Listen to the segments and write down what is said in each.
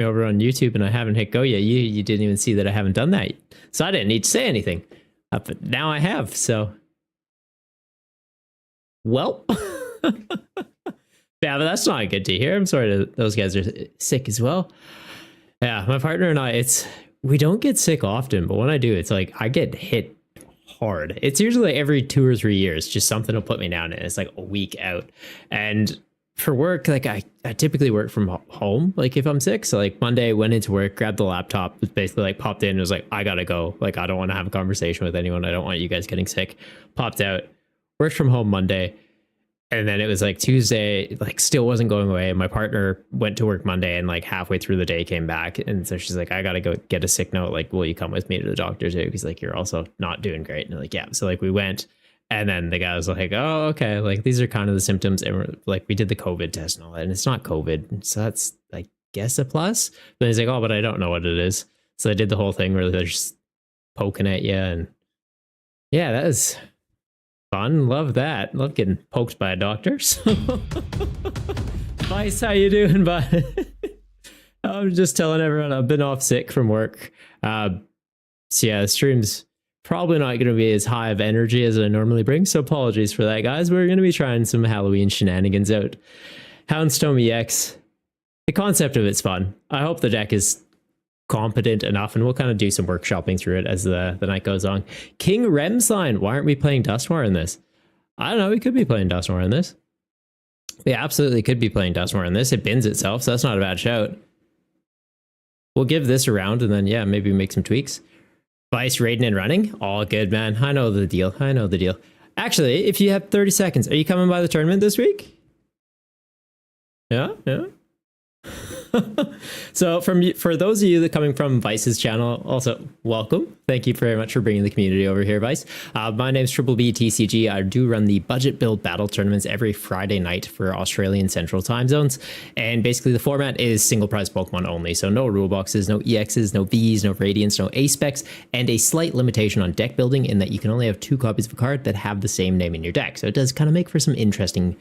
me over on YouTube and I haven't hit go yet, you didn't even see that I haven't done that yet. So I didn't need to say anything. But now I have, so. Well. Yeah, but that's not good to hear. I'm sorry that those guys are sick as well. Yeah, my partner and I, we don't get sick often, but when I do, it's like I get hit hard. It's usually every 2 or 3 years, just something will put me down and it's like a week out. And for work, like I typically work from home, like if I'm sick. So like Monday, went into work, grabbed the laptop, was basically like popped in and was like, I gotta go. Like I don't want to have a conversation with anyone. I don't want you guys getting sick. Popped out, worked from home Monday. And then it was like Tuesday, like still wasn't going away. My partner went to work Monday and like halfway through the day came back. And so she's like, I got to go get a sick note. Like, will you come with me to the doctor too? Because like, you're also not doing great. And like, yeah. So like we went and then the guy was like, oh, okay. Like these are kind of the symptoms. And we're like, we did the COVID test and all that. And it's not COVID. So that's, I guess, a plus. But he's like, oh, but I don't know what it is. So I did the whole thing where they're just poking at you. And yeah, that was fun. Love that. Love getting poked by a doctor. So Vice, how you doing, bud? I'm just telling everyone I've been off sick from work. So yeah, the stream's probably not going to be as high of energy as I normally bring. So apologies for that, guys. We're going to be trying some Halloween shenanigans out. Houndstone EX. The concept of it's fun. I hope the deck is competent enough, and we'll kind of do some workshopping through it as the night goes on. King Remsline, why aren't we playing Dustmore in this? I don't know, we could be playing Dustmore in this. We absolutely could be playing Dustmore in this. It bins itself, so that's not a bad shout. We'll give this a round and then yeah, maybe make some tweaks. Vice raiding and running, all good, man. I know the deal. I know the deal. Actually, if you have 30 seconds, are you coming by the tournament this week? Yeah. So for those of you that coming from Vice's channel, also welcome. Thank you very much for bringing the community over here, Vice. My name's Triple B TCG. I do run the budget build battle tournaments every Friday night for Australian Central Time Zones. And basically the format is single prize Pokemon only. So no rule boxes, no EXs, no Vs, no Radiants, no A-Specs, and a slight limitation on deck building in that you can only have 2 copies of a card that have the same name in your deck. So it does kind of make for some interesting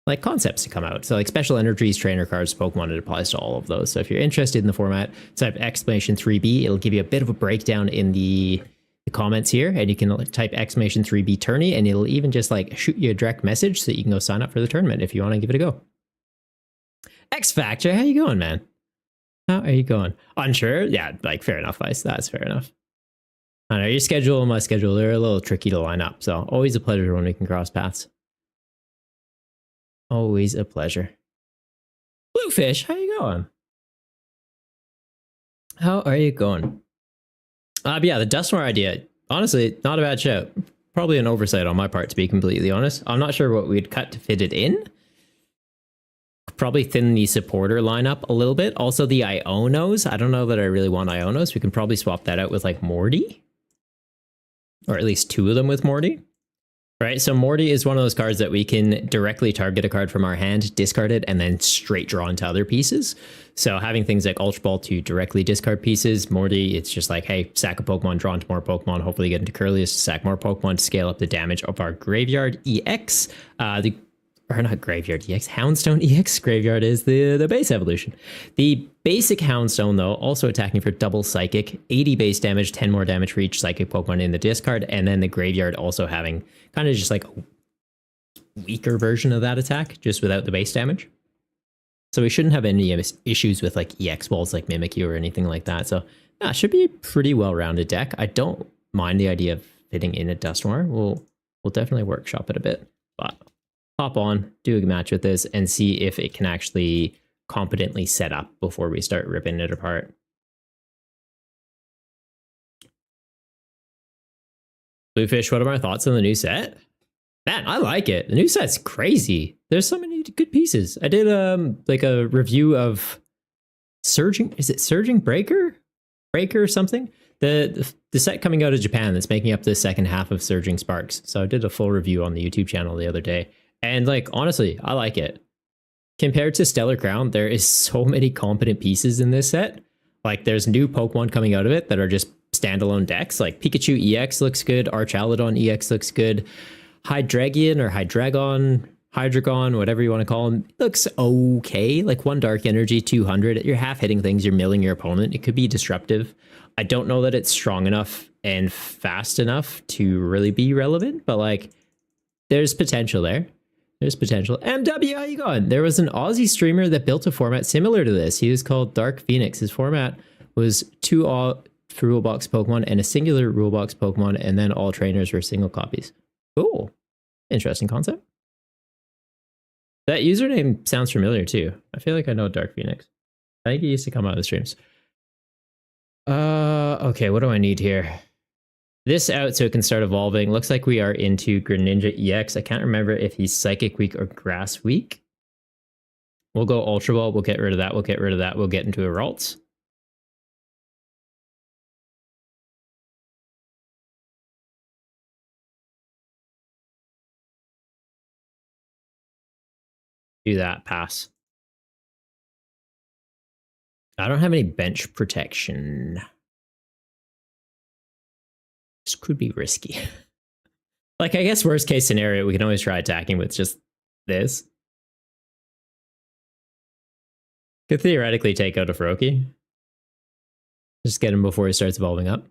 like concepts to come out. So like special energies, trainer cards, Pokemon, it applies to all of those. So if you're interested in the format, type exclamation 3B. It'll give you a bit of a breakdown in the comments here, and you can type exclamation 3B tourney, and it'll even just like shoot you a direct message so that you can go sign up for the tournament if you want to give it a go. X Factor, how you going, man? How are you going? Unsure? Yeah, like fair enough, Vice. That's fair enough. I know your schedule and my schedule, they're a little tricky to line up. So always a pleasure when we can cross paths. Always a pleasure. Bluefish, how you going? How are you going? But yeah, the Dustmore idea, honestly, not a bad show. Probably an oversight on my part, to be completely honest. I'm not sure what we'd cut to fit it in. Probably thin the supporter lineup a little bit. Also the Ionos. I don't know that I really want Ionos. We can probably swap that out with like Morty. Or at least 2 of them with Morty. Right, so Morty is one of those cards that we can directly target a card from our hand, discard it, and then straight draw into other pieces. So having things like Ultra Ball to directly discard pieces, Morty, it's just like, hey, sack a Pokemon, draw into more Pokemon, hopefully get into Curlius, sack more Pokemon to scale up the damage of our Graveyard EX. Or not Graveyard EX, Houndstone EX. Graveyard is the base evolution. The basic Houndstone, though, also attacking for double Psychic, 80 base damage, 10 more damage for each Psychic Pokemon in the discard, and then the Graveyard also having kind of just like a weaker version of that attack, just without the base damage. So we shouldn't have any issues with like EX balls like Mimikyu or anything like that. So yeah, it should be a pretty well-rounded deck. I don't mind the idea of fitting in a Dustmore. We'll definitely workshop it a bit, but hop on, do a match with this, and see if it can actually competently set up before we start ripping it apart. Bluefish, what are my thoughts on the new set? Man, I like it. The new set's crazy. There's so many good pieces. I did like a review of Surging, is it Surging Breaker or something? The set coming out of Japan that's making up the second half of Surging Sparks. So I did a full review on the YouTube channel the other day. And like, honestly, I like it. Compared to Stellar Crown, there is so many competent pieces in this set. Like there's new Pokemon coming out of it that are just standalone decks. Like Pikachu EX looks good. Archaludon EX looks good. Hydreigon or Hydreigon. Hydreigon, whatever you want to call him, looks okay. Like 1 dark energy, 200. You're half hitting things, you're milling your opponent. It could be disruptive. I don't know that it's strong enough and fast enough to really be relevant, but like there's potential there. There's potential. MW, how you going? There was an Aussie streamer that built a format similar to this. He was called Dark Phoenix. His format was 2 rulebox Pokemon and a singular rulebox Pokemon, and then all trainers were single copies. Cool. Interesting concept. That username sounds familiar too. I feel like I know Dark Phoenix. I think he used to come out of the streams. Okay, what do I need here? This out so it can start evolving. Looks like we are into Greninja EX. I can't remember if he's Psychic Weak or Grass Weak. We'll go Ultra Ball. We'll get rid of that. We'll get rid of that. We'll get into a Ralts. Do that. Pass. I don't have any bench protection. This could be risky. Like, I guess worst case scenario, we can always try attacking with just this. Could theoretically take out a Froakie. Just get him before he starts evolving up.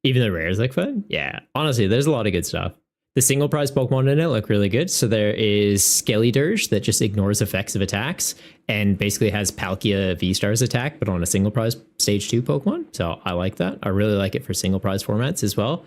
Even the rares look fun. Yeah, honestly, there's a lot of good stuff. The single prize Pokemon in it look really good. So there is Skellydirge that just ignores effects of attacks and basically has Palkia V-Stars attack, but on a single prize stage 2 Pokemon. So I like that. I really like it for single prize formats as well.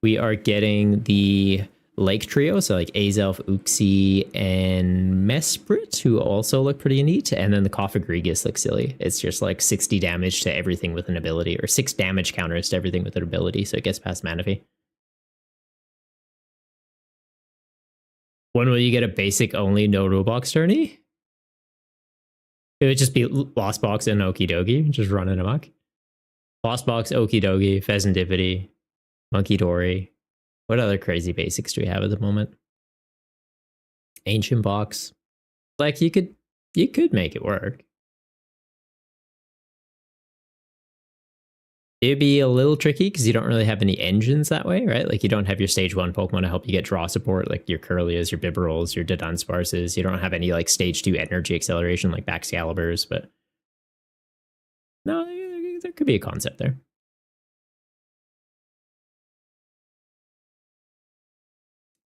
We are getting the Lake Trio, so like Azelf, Uxie, and Mesprit, who also look pretty neat. And then the Coffagrigus looks silly. It's just like 60 damage to everything with an ability, or 6 damage counters to everything with an ability, so it gets past Manaphy. When will you get a basic only no rulebox tourney? It would just be Lost Box and Okidogi, just running amok. Lost Box, Okidogi, Pheasantipity, Monkey Dory. What other crazy basics do we have at the moment? Ancient Box. Like you could make it work. It'd be a little tricky because you don't really have any engines that way, right? Like you don't have your stage 1 Pokemon to help you get draw support, like your Curlias, your Bibberolls, your Dudunsparces. You don't have any like stage 2 energy acceleration like Baxcaliburs, but no, there could be a concept there.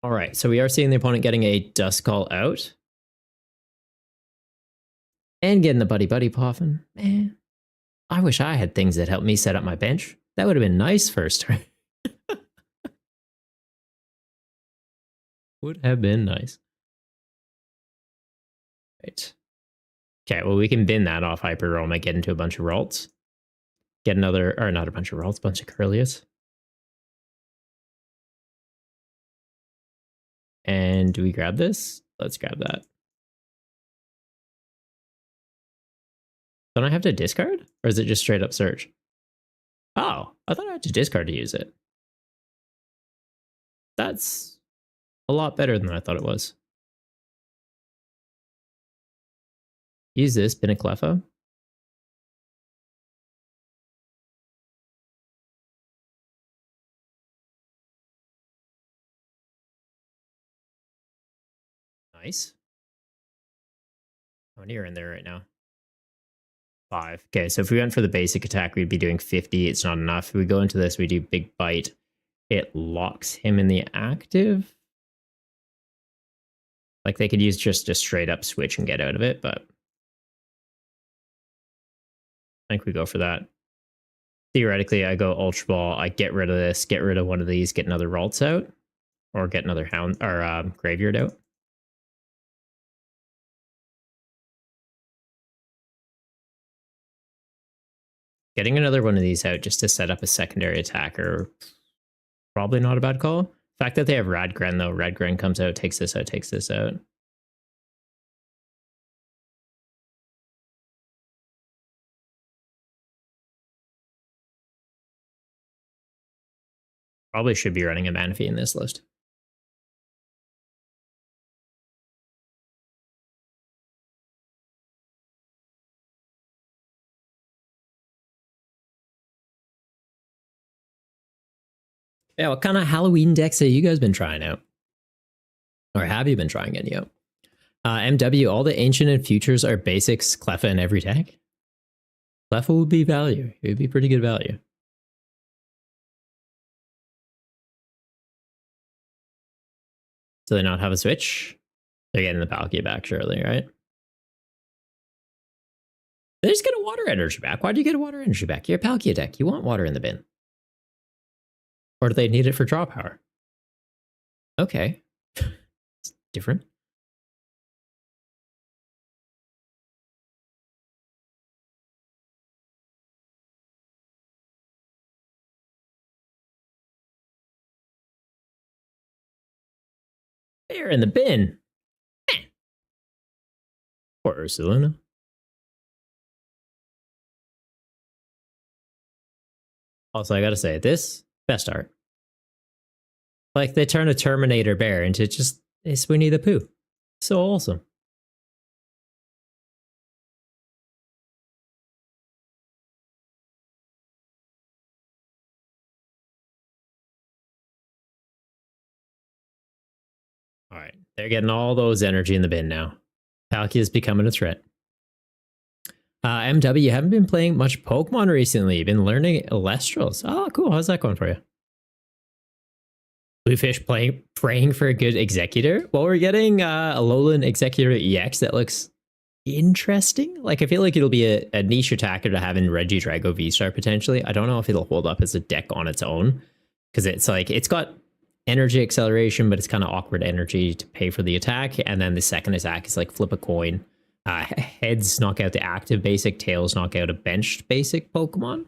All right, so we are seeing the opponent getting a Duskull out. And getting the Buddy Poffin. Man, I wish I had things that helped me set up my bench. That would have been nice first turn. Would have been nice. Right. Okay, well, we can bin that off Hyper Realm and get into a bunch of Ralts. Get another, or not a bunch of Ralts, a bunch of Curlias. And do we grab this? Let's grab that. Don't I have to discard? Or is it just straight up search? Oh, I thought I had to discard to use it. That's a lot better than I thought it was. Use this, bin a Cleffa. Nice. How many are in there right now? 5. Okay, so if we went for the basic attack, we'd be doing 50. It's not enough. If we go into this, we do Big Bite. It locks him in the active. Like they could use just a straight up switch and get out of it, but I think we go for that. Theoretically, I go Ultra Ball. I get rid of this, get rid of one of these, get another Ralts out, or get another Hound or Graveyard out. Getting another one of these out just to set up a secondary attacker, probably not a bad call. The fact that they have Radgren though, Radgren comes out, takes this out, takes this out. Probably should be running a Manaphy in this list. Yeah, what kind of Halloween decks have you guys been trying out? Or have you been trying any out? MW, all the ancient and futures are basics, Cleffa in every deck. Cleffa would be value. It would be pretty good value. Do they not have a switch? They're getting the Palkia back surely, right? They just get a water energy back. Why do you get a water energy back? You're a Palkia deck. You want water in the bin. Or do they need it for draw power? Okay. It's different. They're in the bin. Poor Ursulina. Also, I gotta say, this, best art. Like, they turn a Terminator bear into just it's Winnie the Pooh. So awesome. All right, they're getting all those energy in the bin now. Palkia is becoming a threat. MW, you haven't been playing much Pokemon recently. You've been learning Elestrals. Oh, cool. How's that going for you? Bluefish praying for a good Executor. Well, we're getting a Alolan Executor EX that looks interesting. Like, I feel like it'll be a niche attacker to have in Regidrago V-Star potentially. I don't know if it'll hold up as a deck on its own, because it's like, it's got energy acceleration, but it's kind of awkward energy to pay for the attack. And then the second attack is like flip a coin. Heads knock out the active basic, tails knock out a benched basic Pokemon.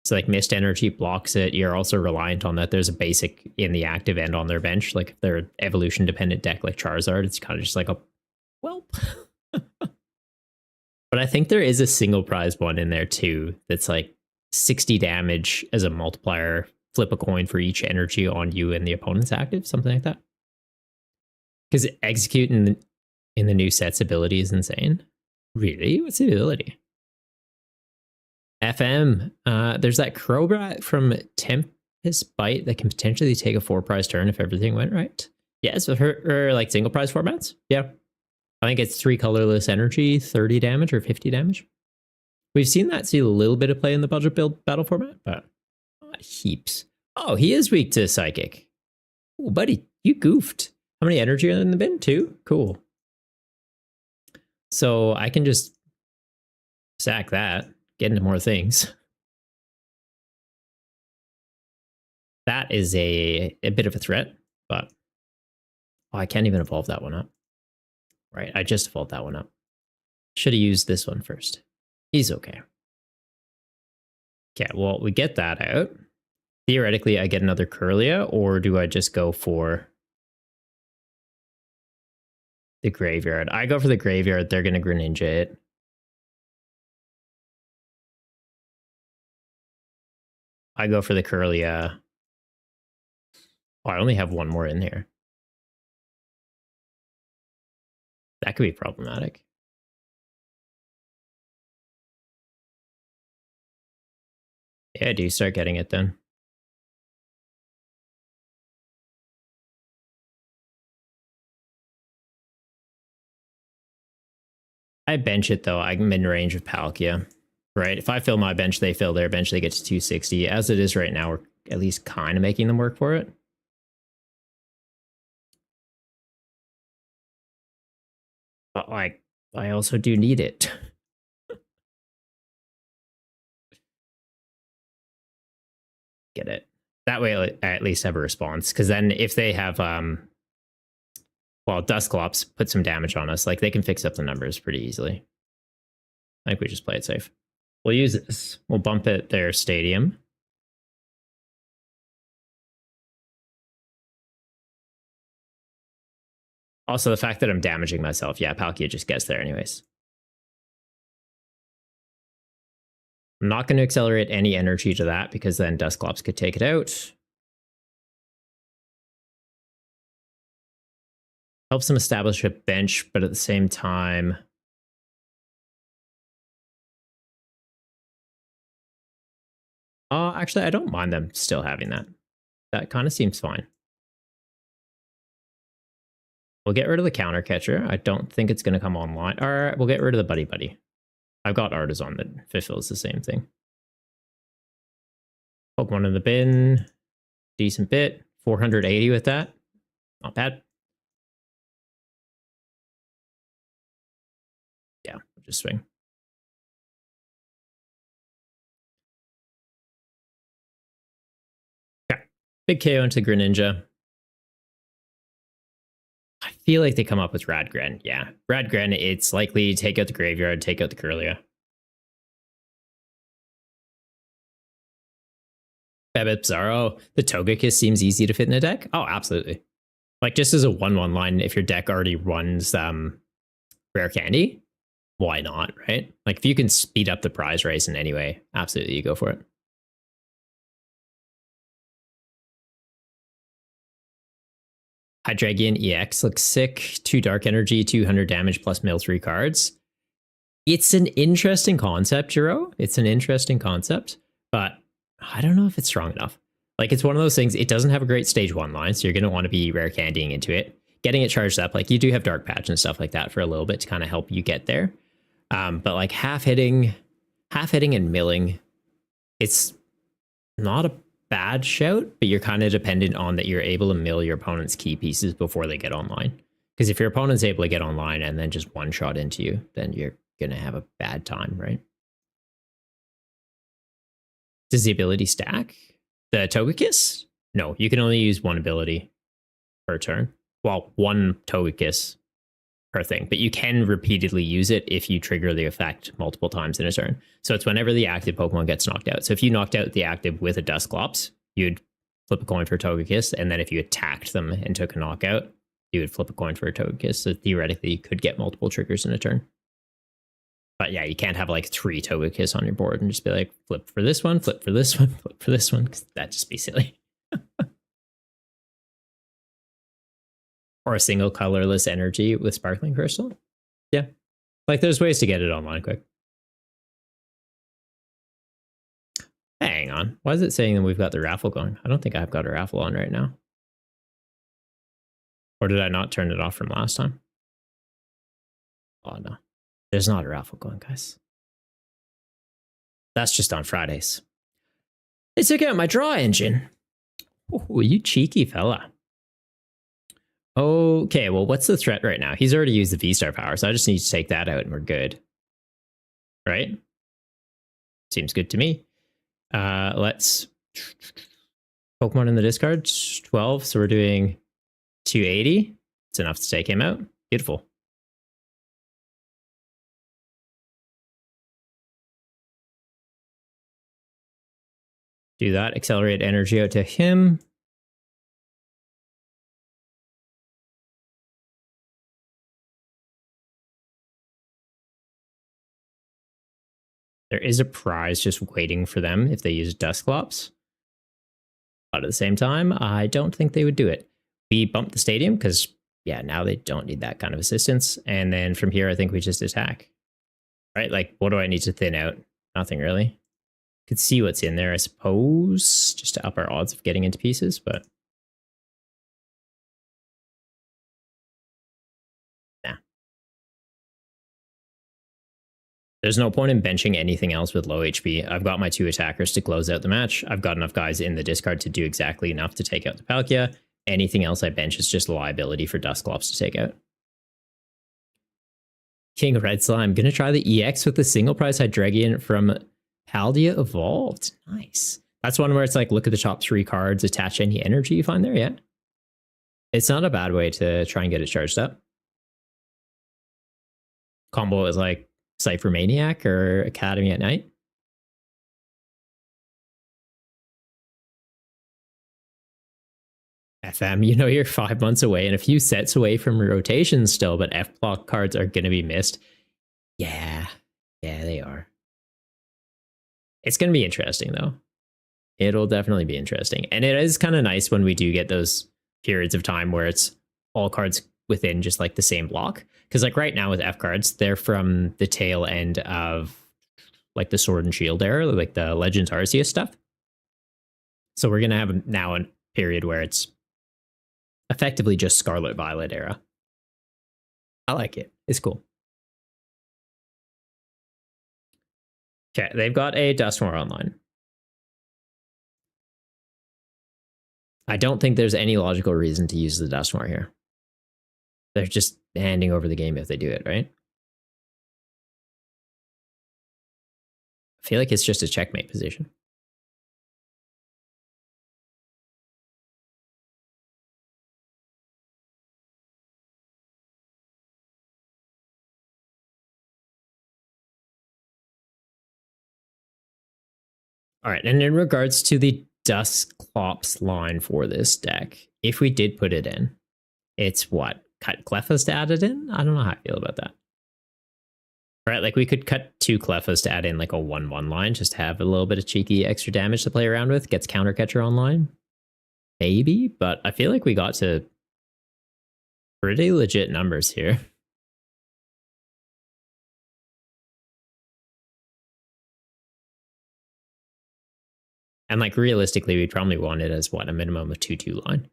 So like mist energy blocks it. You're also reliant on that there's a basic in the active and on their bench. Like if they're an evolution dependent deck like Charizard, it's kind of just like a whelp. But I think there is a single prize one in there too that's like 60 damage as a multiplier. Flip a coin for each energy on you and the opponent's active, something like that. Because execute in the new set's ability is insane. Really? What's the ability? FM. There's that Crowbrat from Tempest Bite that can potentially take a 4-prize turn if everything went right. Yeah, so for like single prize formats. Yeah. I think it's 3 colorless energy, 30 damage or 50 damage. We've seen that see a little bit of play in the budget build battle format, but not heaps. Oh, he is weak to Psychic. Oh, buddy, you goofed. How many energy are in the bin? 2? Cool. So I can just sack that, get into more things. That is a bit of a threat, but I can't even evolve that one up. Right, I just evolved that one up. Should have used this one first. He's okay. Okay, well, we get that out. Theoretically, I get another Curlia, or do I just go for the graveyard? I go for the graveyard. They're going to Greninja it. I go for the Curlia. Oh, I only have one more in here. That could be problematic. Yeah, I do start getting it then. I bench it though. I'm in range of Palkia, right? If I fill my bench, they fill their bench, they get to 260. As it is right now, we're at least kind of making them work for it. But like, I also do need it. Get it. That way I at least have a response. Because then if they have, well, Dusclops put some damage on us, like they can fix up the numbers pretty easily. I think we just play it safe. We'll use this. We'll bump it their stadium. Also, the fact that I'm damaging myself. Yeah, Palkia just gets there anyways. I'm not going to accelerate any energy to that because then Dusclops could take it out. Helps them establish a bench, but at the same time... actually, I don't mind them still having that. That kind of seems fine. We'll get rid of the counter catcher. I don't think it's going to come online. Or we'll get rid of the buddy buddy. I've got Artisan that fulfills the same thing. Pokemon in the bin. Decent bit. 480 with that. Not bad. Yeah, we'll just swing. Okay. Big KO into Greninja. I feel like they come up with Radgren. Yeah. Radgren, it's likely to take out the graveyard, take out the Kirlia. Bebep Zaro. The Togekiss seems easy to fit in a deck. Oh, absolutely. Like just as a 1/1 line, if your deck already runs Rare Candy, why not, right? Like if you can speed up the prize race in any way, absolutely you go for it. Hydreigon EX looks sick. 2 Dark Energy, 200 damage plus mill 3 cards. It's an interesting concept, Jiro. It's an interesting concept, but I don't know if it's strong enough. Like it's one of those things, it doesn't have a great stage 1 line, so you're going to want to be rare candying into it. Getting it charged up, like you do have Dark Patch and stuff like that for a little bit to kind of help you get there. But like half hitting and milling, it's not a bad shout, but you're kind of dependent on that you're able to mill your opponent's key pieces before they get online. Because if your opponent's able to get online and then just one shot into you, then you're going to have a bad time, right? Does the ability stack? The Togekiss? No, you can only use one ability per turn. Well, one Togekiss per thing, but you can repeatedly use it if you trigger the effect multiple times in a turn. So it's whenever the active Pokemon gets knocked out. So if you knocked out the active with a Dusclops, you'd flip a coin for a Togekiss, and then if you attacked them and took a knockout, you would flip a coin for a Togekiss. So theoretically, you could get multiple triggers in a turn. But yeah, you can't have like 3 Togekiss on your board and just be like, flip for this one, flip for this one, flip for this one, because that'd just be silly. Or a single colorless energy with Sparkling Crystal. Yeah. Like there's ways to get it online quick. Hang on. Why is it saying that we've got the raffle going? I don't think I've got a raffle on right now. Or did I not turn it off from last time? Oh no. There's not a raffle going, guys. That's just on Fridays. They took out my draw engine. Oh, you cheeky fella. Okay, well, what's the threat right now? He's already used the V-Star power, so I just need to take that out and we're good. Right? Seems good to me. Let's... Pokemon in the discard, 12, so we're doing 280. It's enough to take him out. Beautiful. Do that, accelerate energy out to him. There is a prize just waiting for them if they use Dusclops. But at the same time, I don't think they would do it. We bumped the stadium because, yeah, now they don't need that kind of assistance. And then from here, I think we just attack. Right? Like, what do I need to thin out? Nothing really. Could see what's in there, I suppose, just to up our odds of getting into pieces, but nah. There's no point in benching anything else with low HP. I've got my 2 attackers to close out the match. I've got enough guys in the discard to do exactly enough to take out the Palkia. Anything else I bench is just a liability for Dusclops to take out. King Red Slime. Gonna try the EX with the single prize Hydreigon from Paldea Evolved. Nice. That's one where it's like, look at the top 3 cards, attach any energy you find there, yeah? It's not a bad way to try and get it charged up. Combo is like Cypher Maniac or Academy at Night. FM, you know you're 5 months away and a few sets away from rotations still, but F-block cards are going to be missed. Yeah, they are. It's going to be interesting, though. It'll definitely be interesting. And it is kind of nice when we do get those periods of time where it's all cards within just like the same block. Because like right now with F cards, they're from the tail end of like the Sword and Shield era, like the Legends Arceus stuff. So we're going to have now a period where it's effectively just Scarlet Violet era. I like it. It's cool. Okay, they've got a Dustmore online. I don't think there's any logical reason to use the Dustmore here. They're just handing over the game if they do it, right? I feel like it's just a checkmate position. All right, and in regards to the Dusclops line for this deck, if we did put it in, it's what? Cut Clefas to add it in? I don't know how I feel about that. Right, like we could cut 2 Clefas to add in like a 1/1 line, just to have a little bit of cheeky extra damage to play around with. Gets Countercatcher online. Maybe, but I feel like we got to pretty legit numbers here. And like realistically, we'd probably want it as what, a minimum of 2/2 line.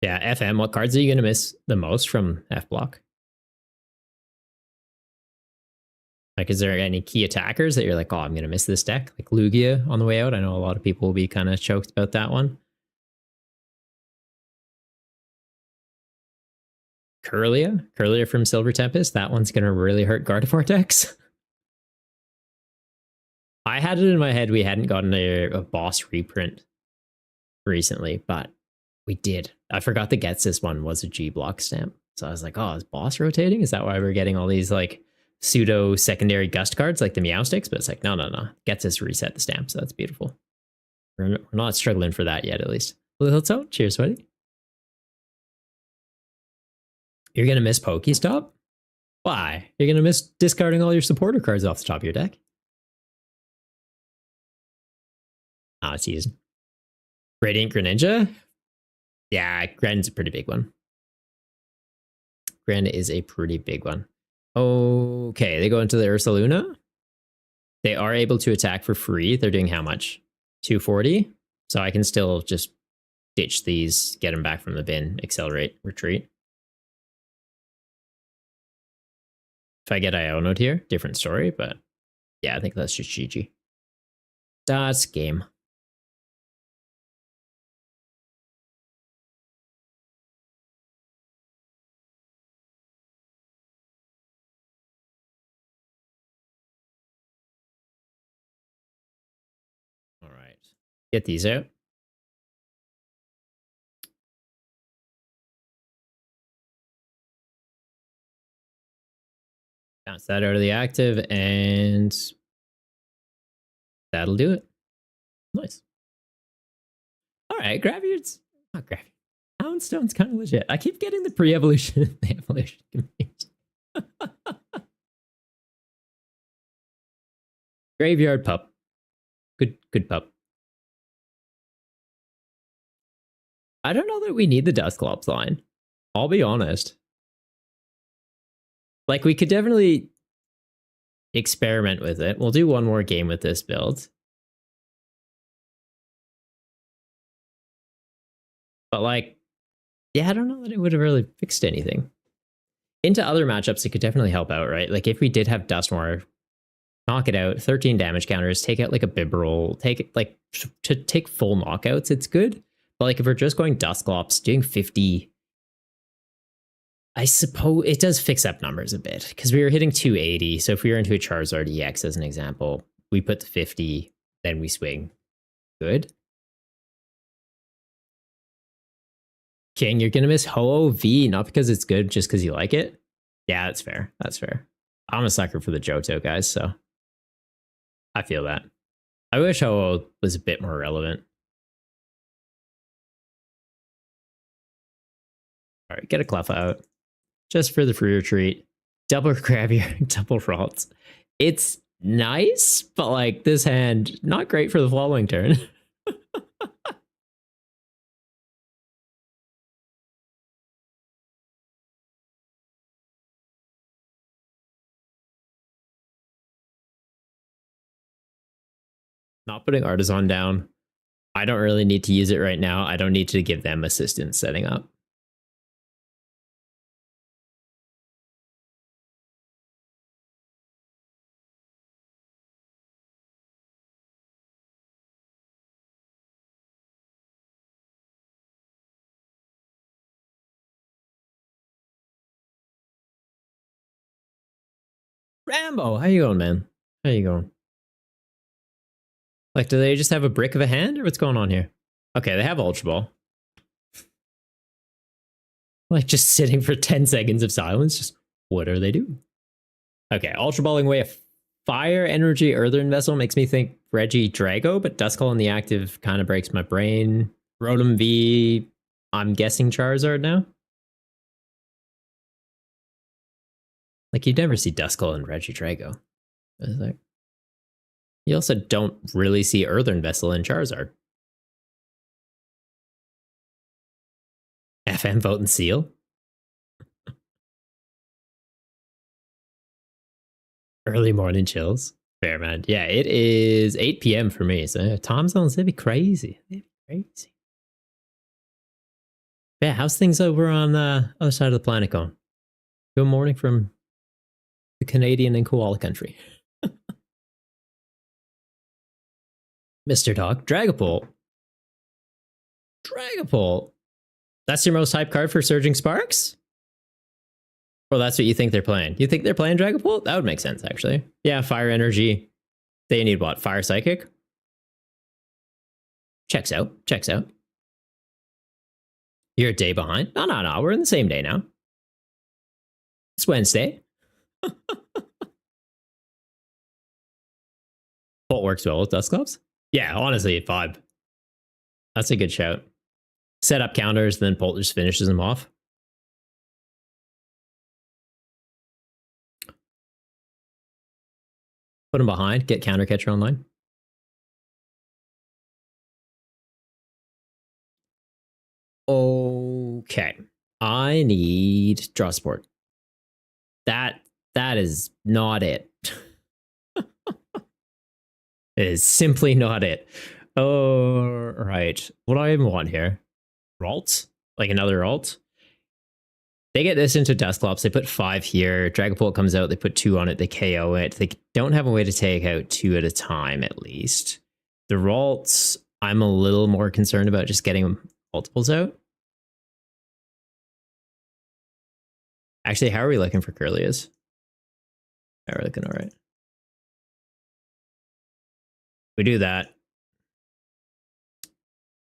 Yeah, FM, what cards are you going to miss the most from F block? Like, is there any key attackers that you're like, oh, I'm going to miss this deck? Like Lugia on the way out. I know a lot of people will be kind of choked about that one. Curlia from Silver Tempest. That one's going to really hurt Gardevoir decks. I had it in my head we hadn't gotten a boss reprint recently, but we did. I forgot the Getsis one was a G block stamp. So I was like, oh, is boss rotating? Is that why we're getting all these like pseudo secondary gust cards like the Meow Sticks? But it's like, no. Getsis reset the stamp, so that's beautiful. We're not struggling for that yet, at least. Little toe, cheers, buddy. You're going to miss Pokestop? Why? You're going to miss discarding all your supporter cards off the top of your deck? Ah, it's easy. Radiant Greninja? Yeah, Greninja's a pretty big one. Greninja is a pretty big one. Okay, they go into the Ursaluna. They are able to attack for free. They're doing how much? 240? So I can still just ditch these, get them back from the bin, accelerate, retreat. If I get Ionoed here, different story, but yeah, I think that's just GG. That's game. All right. Get these out. Bounce that out of the active, and that'll do it. Nice. All right, Gravebeard's not Gravebeard. Houndstone's kind of legit. I keep getting the pre-evolution and the evolution confused. Graveyard pup. Good pup. I don't know that we need the Dusclops line. I'll be honest. Like, we could definitely experiment with it. We'll do one more game with this build. But, like, yeah, I don't know that it would have really fixed anything. Into other matchups, it could definitely help out, right? Like, if we did have Dustmore, knock it out, 13 damage counters, take out, like, a Bibarel, take it, like, to take full knockouts, it's good. But, like, if we're just going Dusclops, doing 50... I suppose it does fix up numbers a bit because we were hitting 280. So if we were into a Charizard EX as an example, we put the 50, then we swing. Good. King, you're going to miss Ho-Oh V, not because it's good, just because you like it. Yeah, that's fair. That's fair. I'm a sucker for the Johto, guys, so I feel that. I wish Ho-Oh was a bit more relevant. All right, get a Clef out. Just for the free retreat. Double Gravier, double Ralts. It's nice, but like this hand, not great for the following turn. Not putting Artisan down. I don't really need to use it right now. I don't need to give them assistance setting up. Rambo, how you going, man? How you going? Like, do they just have a brick of a hand, or what's going on here? Okay, they have Ultra Ball. Like, just sitting for 10 seconds of silence. Just, what are they doing? Okay, Ultra Balling away a Fire Energy Earthen Vessel makes me think Reggie Drago, but Duskull in the active kind of breaks my brain. Rotom V, I'm guessing Charizard now. Like, you'd never see Duskull and Reggie Drago. Like, you also don't really see Earthen Vessel in Charizard. FM Vote and Seal. Early morning chills. Fair, man. Yeah, it is 8 p.m. for me. So time zones, they'd be crazy. They'd be crazy. Yeah, how's things over on the other side of the planet going? Good morning from the Canadian and koala country. Mr. Dog, Dragapult. Dragapult. That's your most hype card for Surging Sparks? Well, that's what you think they're playing. You think they're playing Dragapult? That would make sense, actually. Yeah, Fire Energy. They need what? Fire Psychic? Checks out. Checks out. You're a day behind? No. We're in the same day now. It's Wednesday. Bolt works well with Dusclops. Yeah, honestly, vibe. That's a good shout. Set up counters, then Bolt just finishes them off. Put him behind, get counter catcher online. Okay. I need draw support. That is not it. It is simply not it. Oh, right. What do I even want here? Ralt? Like another Ralt? They get this into Dusclops. They put 5 here. Dragapult comes out. They put 2 on it. They KO it. They don't have a way to take out 2 at a time, at least. The Ralts, I'm a little more concerned about just getting multiples out. Actually, how are we looking for Curlias? We're looking all right. We do that.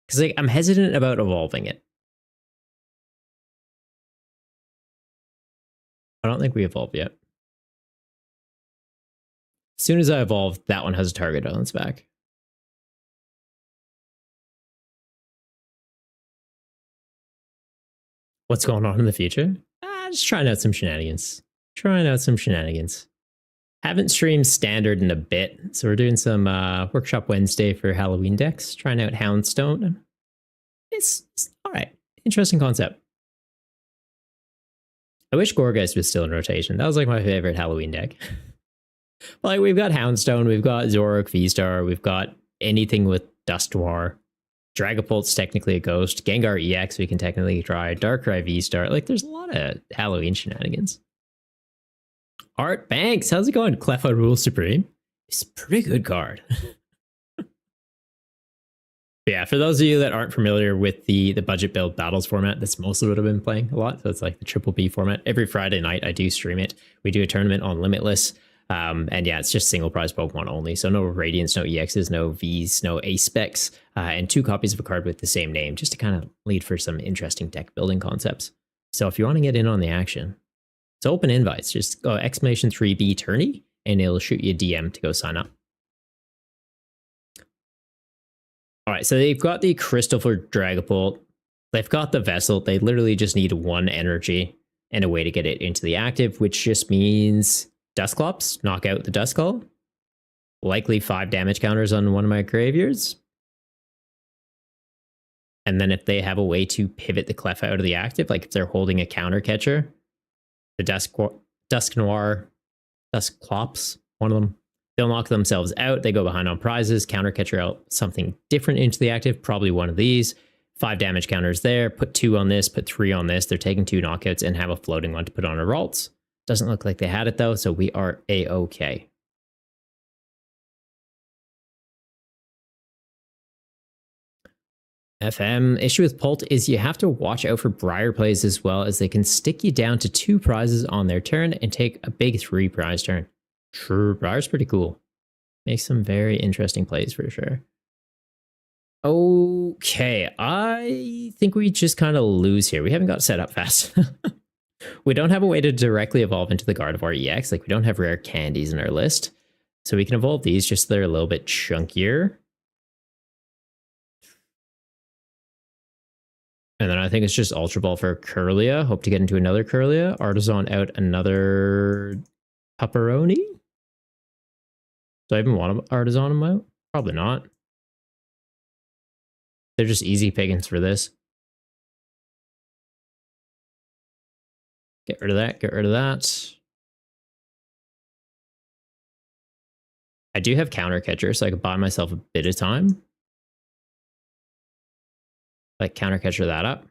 Because like, I'm hesitant about evolving it. I don't think we evolved yet. As soon as I evolve, that one has a target on its back. What's going on in the future? Just trying out some shenanigans. Haven't streamed standard in a bit, so we're doing some Workshop Wednesday for Halloween decks. Trying out Houndstone. It's all right. Interesting concept. I wish Gorgeist was still in rotation. That was like my favorite Halloween deck. Like, we've got Houndstone, we've got Zoroark V-Star, we've got anything with Dusknoir. Dragapult's technically a ghost. Gengar EX we can technically try. Darkrai V-Star. Like, there's a lot of Halloween shenanigans. Art Banks, how's it going? Cleffa Rule Supreme. It's a pretty good card. Yeah, for those of you that aren't familiar with the budget build battles format, that's mostly what I've been playing a lot. So it's like the Triple B format. Every Friday night I do stream it. We do a tournament on Limitless. And yeah, it's just single prize Pokemon only. So no Radiants, no EXs, no Vs, no A specs, and 2 copies of a card with the same name, just to kind of lead for some interesting deck building concepts. So if you want to get in on the action, it's open invites. Just go !3B tourney and it'll shoot you a DM to go sign up. All right, so they've got the Crystal for Dragapult. They've got the Vessel. They literally just need 1 energy and a way to get it into the active, which just means Dusclops, knock out the Duskull. Likely 5 damage counters on one of my Graveyards. And then if they have a way to pivot the Cleffa out of the active, like if they're holding a counter catcher, the Dusknoir, Dusclops, one of them, they'll knock themselves out. They go behind on prizes, counter catcher out something different into the active, probably one of these. 5 damage counters there, put 2 on this, put 3 on this. They're taking 2 knockouts and have a floating one to put on a Ralts. Doesn't look like they had it though, so we are A-okay. FM, issue with Pult is you have to watch out for Briar plays as well, as they can stick you down to 2 prizes on their turn and take a big 3 prize turn. True, Briar's pretty cool. Makes some very interesting plays for sure. Okay, I think we just kind of lose here. We haven't got set up fast. We don't have a way to directly evolve into the Gardevoir EX. Like, we don't have rare candies in our list. So we can evolve these just so they're a little bit chunkier. And then I think it's just Ultra Ball for Curlia. Hope to get into another Curlia. Artisan out another Pepperoni. Do I even want to Artisan them out? Probably not. They're just easy pickings for this. Get rid of that. Get rid of that. I do have Counter Catcher, so I could buy myself a bit of time. Like, Counter Catcher that up.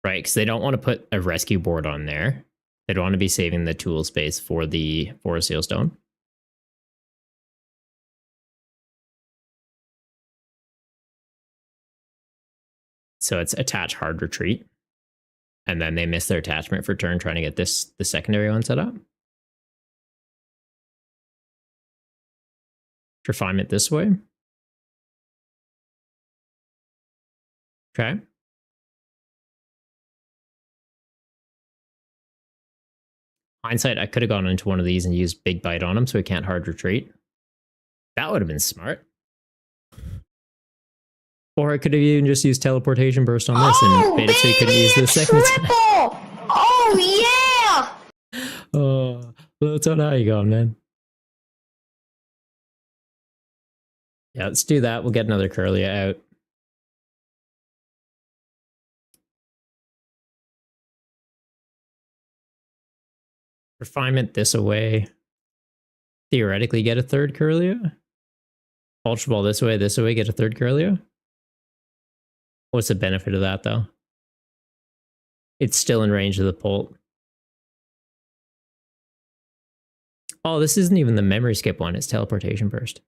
Right, because they don't want to put a rescue board on there. They'd want to be saving the tool space for the Forest Seal Stone. So it's attach hard retreat. And then they miss their attachment for turn trying to get this the secondary one set up. Refinement this way. Okay. Hindsight, I could have gone into one of these and used Big Bite on him so he can't hard retreat. That would have been smart. Or I could have even just used Teleportation Burst on this and made it so he couldn't use the second time. Oh, yeah! Oh, Lilton, how you going, man? Yeah, let's do that. We'll get another Curlia out. Refinement this away. Theoretically get a third Curlia. Ultra Ball this way, get a third Curlia. What's the benefit of that, though? It's still in range of the Pult. Oh, this isn't even the memory skip one. It's Teleportation Burst.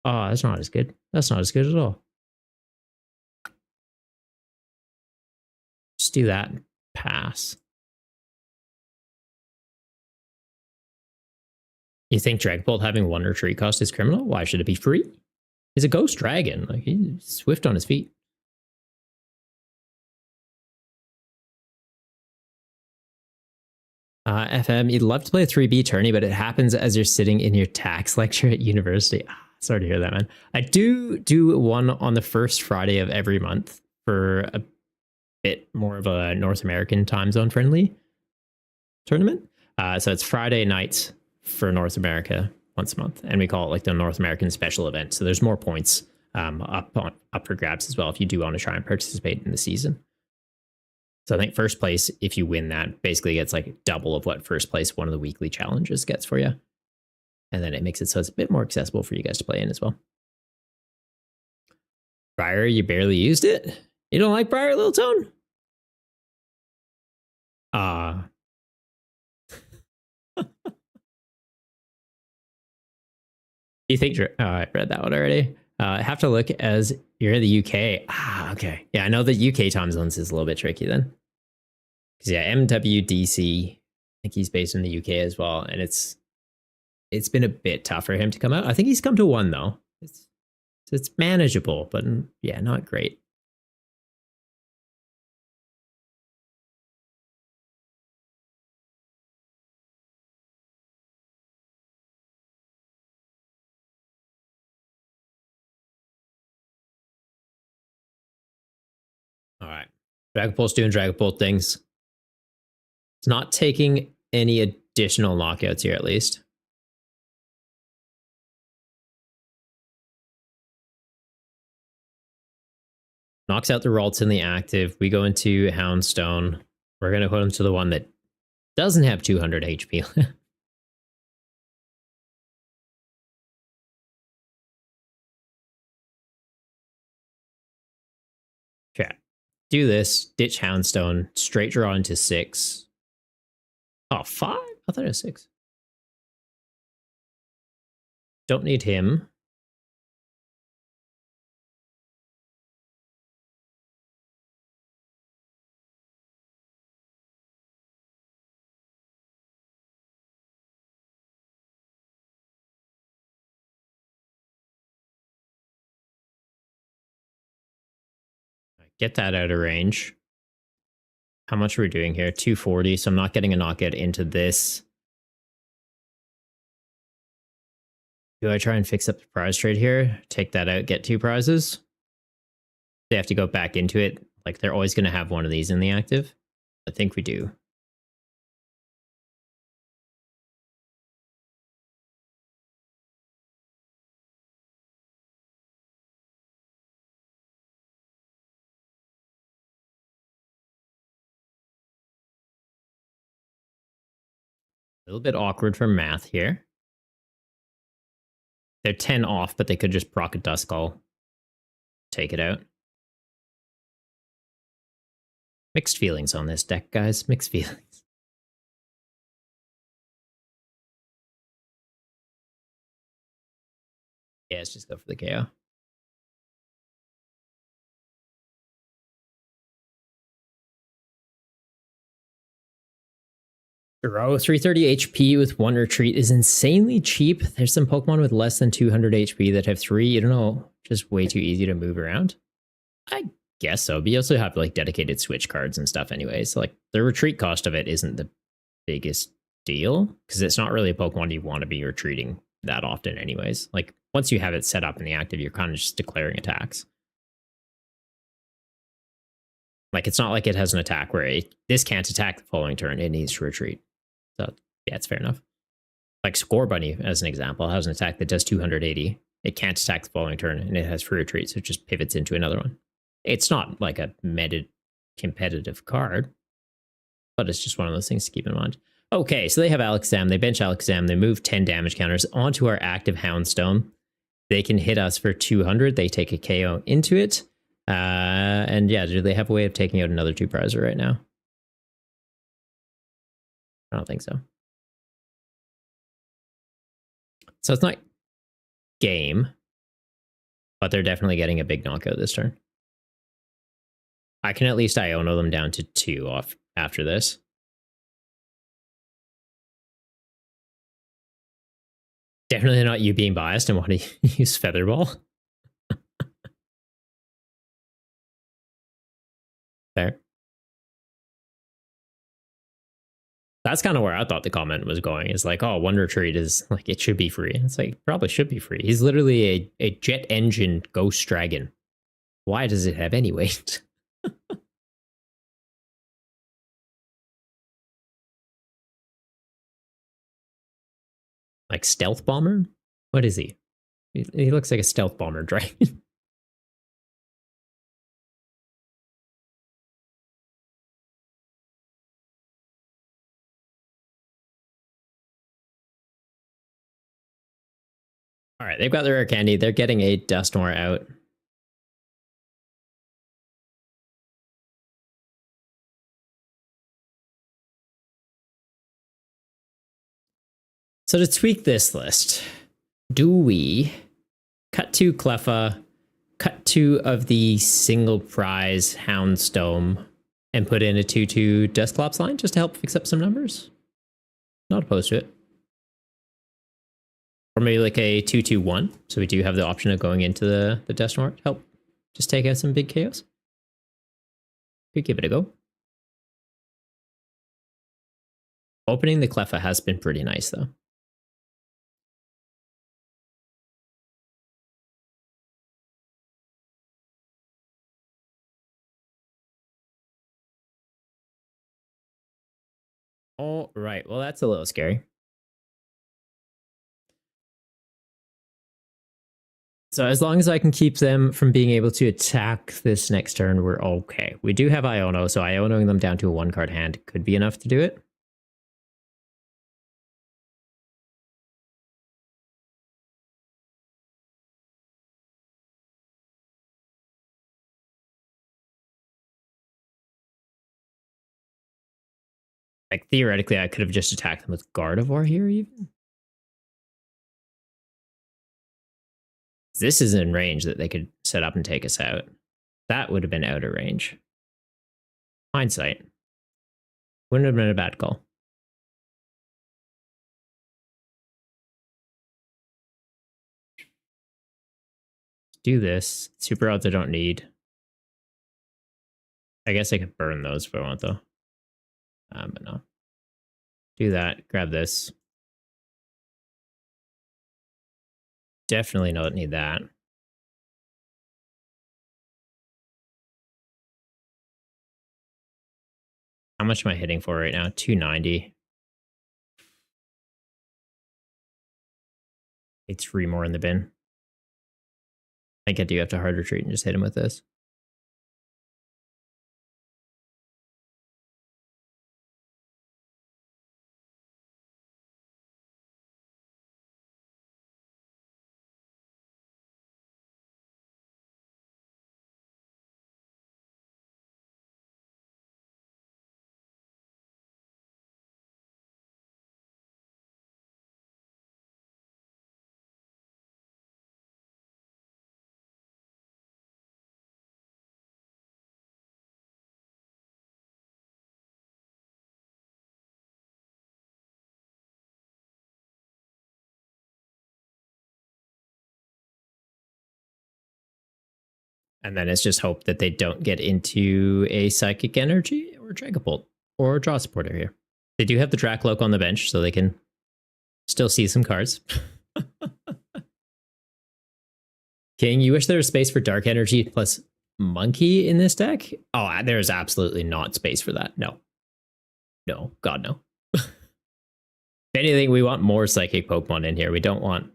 Oh, that's not as good. That's not as good at all. Just do that and pass. You think Dragapult having one retreat cost is criminal? Why should it be free? He's a ghost dragon. Like, he's swift on his feet. FM, you'd love to play a 3B tourney, but it happens as you're sitting in your tax lecture at university. Sorry to hear that, man. I do one on the first Friday of every month for a bit more of a North American time zone friendly tournament. So it's Friday nights for North America once a month, and we call it like the North American special event. So there's more points up for grabs as well if you do want to try and participate in the season. So I think first place, if you win that, basically gets like double of what first place one of the weekly challenges gets for you. And then it makes it so it's a bit more accessible for you guys to play in as well. Briar, you barely used it? You don't like Briar, Little Tone? You think I read that one already. I have to look as you're in the UK. Okay. Yeah, I know the UK time zones is a little bit tricky then. Because yeah, MWDC, I think he's based in the UK as well, and it's been a bit tough for him to come out. I think he's come to one though. It's manageable, but yeah, not great. All right. Dragapult's doing Dragapult things. It's not taking any additional knockouts here, at least. Knocks out the Ralts in the active. We go into Houndstone. We're going to put him to the one that doesn't have 200 HP. Okay. Do this. Ditch Houndstone. Straight draw into 6. Oh, 5? I thought it was 6. Don't need him. Get that out of range. How much are we doing here? 240, so I'm not getting a knockout into this. Do I try and fix up the prize trade here? Take that out, get 2 prizes? They have to go back into it. Like, they're always going to have one of these in the active. I think we do. A little bit awkward for math here. They're 10 off, but they could just proc a Duskull. Take it out. Mixed feelings on this deck, guys. Mixed feelings. Yeah, let's just go for the KO. Bro, 330 HP with 1 retreat is insanely cheap. There's some Pokemon with less than 200 HP that have 3. You don't know, just way too easy to move around. I guess so, but you also have like dedicated switch cards and stuff anyway. So like the retreat cost of it isn't the biggest deal because it's not really a Pokemon you want to be retreating that often anyways. Like once you have it set up in the active, you're kind of just declaring attacks. Like it's not like it has an attack where this can't attack the following turn. It needs to retreat. So yeah, it's fair enough. Like Score Bunny, as an example, has an attack that does 280. It can't attack the following turn, and it has free retreat, so it just pivots into another one. It's not like a meta competitive card, but it's just one of those things to keep in mind. Okay, so they have Alakazam. They bench Alakazam. They move 10 damage counters onto our active Houndstone. They can hit us for 200. They take a KO into it. And yeah, do they have a way of taking out another 2-prizer right now? I don't think so. So it's not game, but they're definitely getting a big knockout this turn. I can at least Iono them down to 2 off after this. Definitely not you being biased and want to use Featherball. Fair. That's kind of where I thought the comment was going. Is like, oh, one retreat is like it should be free. It's like probably should be free. He's literally a jet engine ghost dragon. Why does it have any weight? Like stealth bomber? What is he? He looks like a stealth bomber dragon. All right, they've got their rare candy. They're getting a Dusknoir out. So to tweak this list, do we cut 2 Cleffa, cut 2 of the single prize Houndstone, and put in a 2/2 Dusclops line just to help fix up some numbers? Not opposed to it. Or maybe like a 2/2/1. So we do have the option of going into the Dusknoir to help just take out some big KOs. Could give it a go. Opening the Cleffa has been pretty nice though. All right, well that's a little scary. So as long as I can keep them from being able to attack this next turn, we're okay. We do have Iono, so Ionoing them down to a 1-card hand could be enough to do it. Like theoretically, I could have just attacked them with Gardevoir here even. This is in range that they could set up and take us out. That would have been out of range. Hindsight. Wouldn't have been a bad call. Do this. Super odds I don't need. I guess I could burn those if I want, though. But no. Do that. Grab this. Definitely don't need that. How much am I hitting for right now? 290. It's 3 more in the bin. I think I do have to hard retreat and just hit him with this. And then it's just hope that they don't get into a Psychic Energy or Dragapult or Draw Supporter here. They do have the Dracloak on the bench, so they can still see some cards. King, you wish there was space for Dark Energy plus Monkey in this deck? Oh, there's absolutely not space for that. No. No. God, no. If anything, we want more Psychic Pokemon in here. We don't want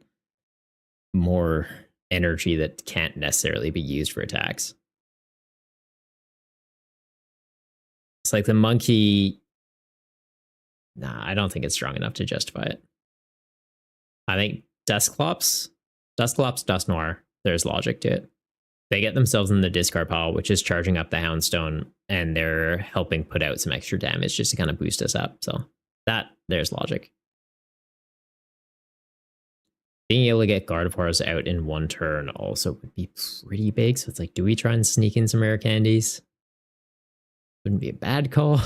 more energy that can't necessarily be used for attacks. It's like the Monkey... Nah, I don't think it's strong enough to justify it. I think Dusclops, Dust Noir, there's logic to it. They get themselves in the discard pile, which is charging up the Houndstone, and they're helping put out some extra damage just to kind of boost us up. So there's logic. Being able to get Gardevoirs out in one turn also would be pretty big. So it's like, do we try and sneak in some rare candies? Wouldn't be a bad call.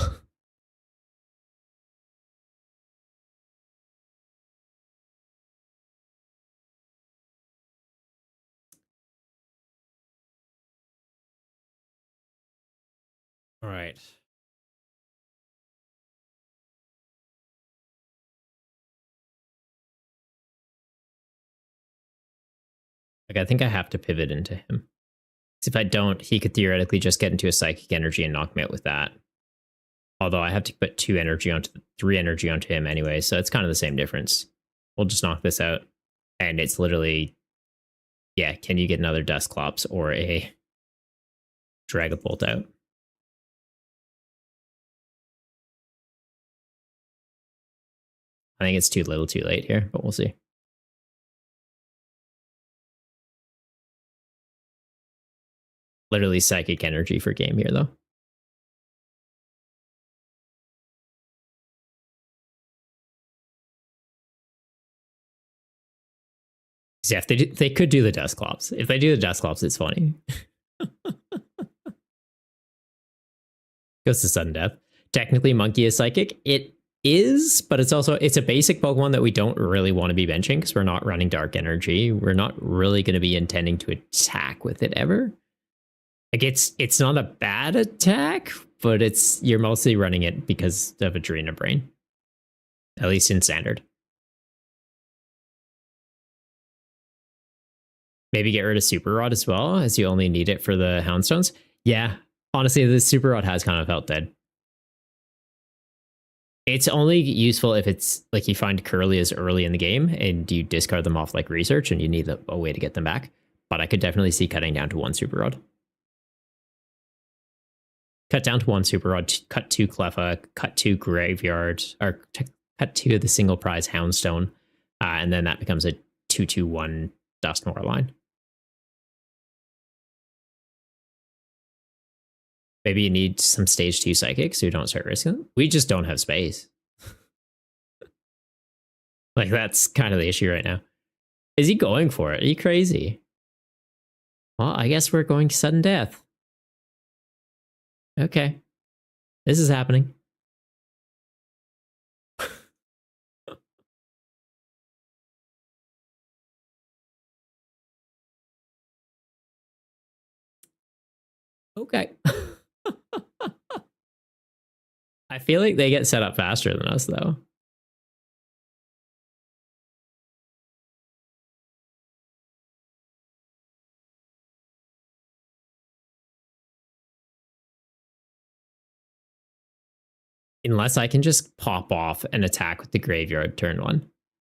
All right. Like, I think I have to pivot into him. If I don't, he could theoretically just get into a Psychic Energy and knock me out with that. Although I have to put 3 energy onto him anyway, so it's kind of the same difference. We'll just knock this out. And it's literally, yeah, can you get another Dusclops or a Dragapult out? I think it's too little too late here, but we'll see. Literally Psychic Energy for game here, though. Yeah, if they could do the Dusclops. If they do the Dusclops, it's funny. Goes to sudden death. Technically, Monkey is Psychic. It is, but it's a basic Pokemon that we don't really want to be benching because we're not running Dark Energy. We're not really going to be intending to attack with it ever. Like it's not a bad attack, but you're mostly running it because of Adrena Brain. At least in Standard. Maybe get rid of Super Rod as well, as you only need it for the Houndstones. Yeah, honestly, the Super Rod has kind of felt dead. It's only useful if it's like you find Curlias early in the game and you discard them off like research and you need a way to get them back. But I could definitely see cutting down to 1 Super Rod. Cut down to 1 Super Rod, cut 2 Cleffa, cut 2 Graveyard, or cut 2 of the single prize Houndstone, and then that becomes a 2-2-1 Dusknoir line. Maybe you need some stage 2 Psychics so you don't start risking them. We just don't have space. Like, that's kind of the issue right now. Is he going for it? Are you crazy? Well, I guess we're going sudden death. Okay. This is happening. Okay. I feel like they get set up faster than us, though. Unless I can just pop off and attack with the graveyard turn one.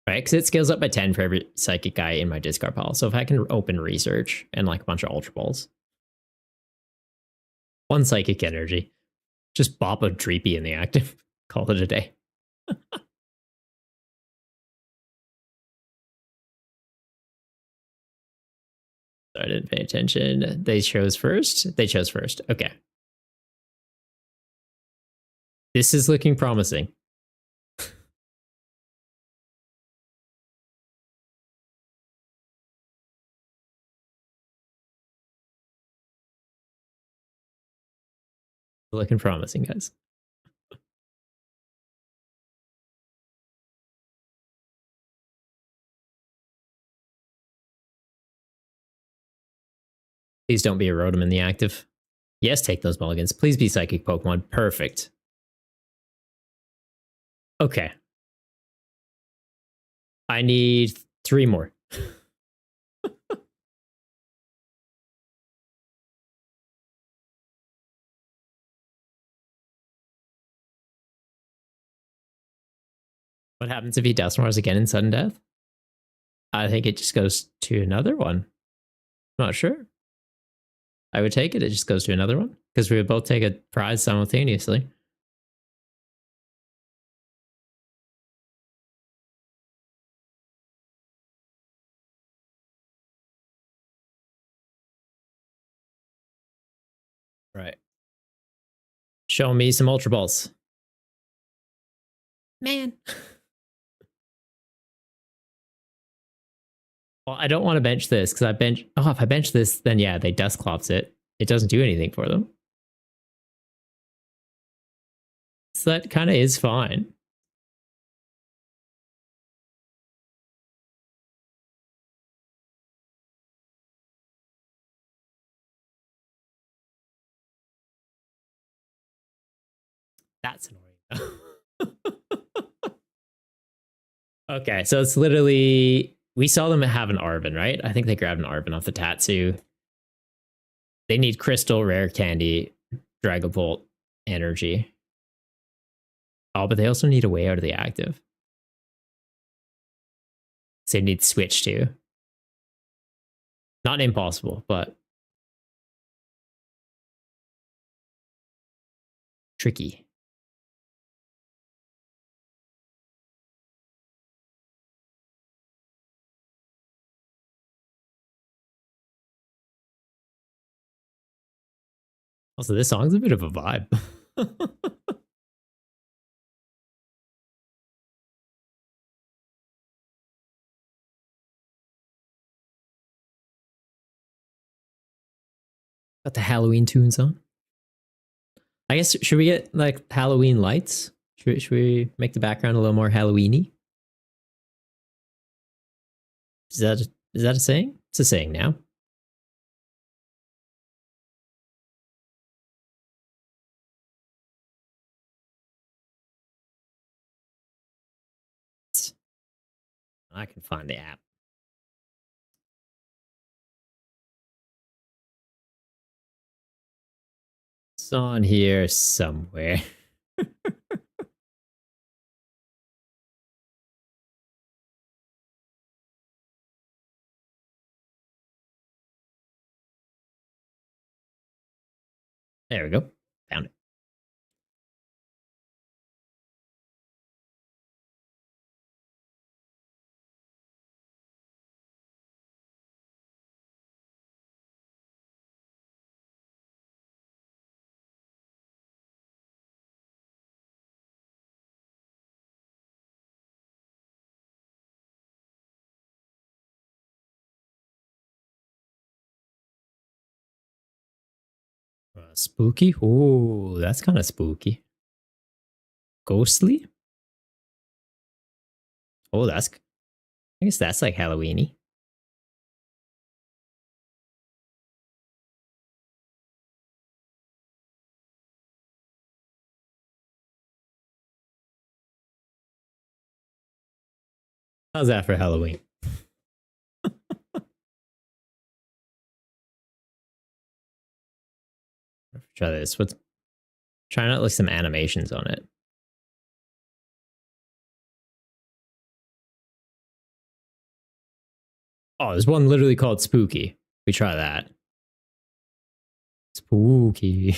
Right? Because it scales up by 10 for every psychic guy in my discard pile. So if I can open research and like a bunch of ultra balls. One psychic energy. Just bop a Dreepy in the active. Call it a day. I didn't pay attention. They chose first. They chose first. Okay. This is looking promising. Looking promising, guys. Please don't be a Rotom in the active. Yes, take those mulligans. Please be psychic Pokemon. Perfect. Okay. I need 3 more. What happens if he Dusknoirs again in sudden death? I think it just goes to another one. Not sure. I would take it. It just goes to another one because we would both take a prize simultaneously. Right. Show me some Ultra Balls. Man. Well, I don't want to bench this because I bench. Oh, if I bench this, then yeah, they Dusclops it. It doesn't do anything for them. So that kind of is fine. That's annoying. Okay, so it's literally we saw them have an Arven, right? I think they grabbed an Arven off the Tatsu. They need Crystal, Rare Candy, Dragapult, Energy. Oh, but they also need a way out of the active. So they need Switch too. Not impossible, but tricky. Also, this song's a bit of a vibe. Got the Halloween tunes on. I guess should we get like Halloween lights? Should we make the background a little more Halloweeny? Is that a saying? It's a saying now. I can find the app. It's on here somewhere. There we go. Found it. Spooky? Oh, that's kind of spooky. Ghostly? Oh, I guess that's like Halloweeny. How's that for Halloween? Try this. What's trying out like some animations on it. Oh, there's one literally called Spooky. We try that. Spooky.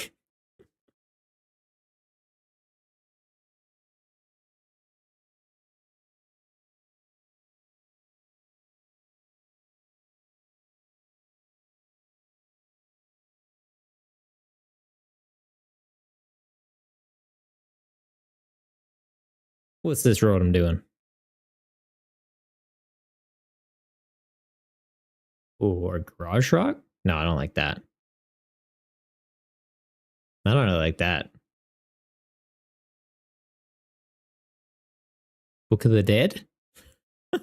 What's this road I'm doing? Or Garage Rock? No, I don't like that. I don't really like that. Book of the Dead? Nah,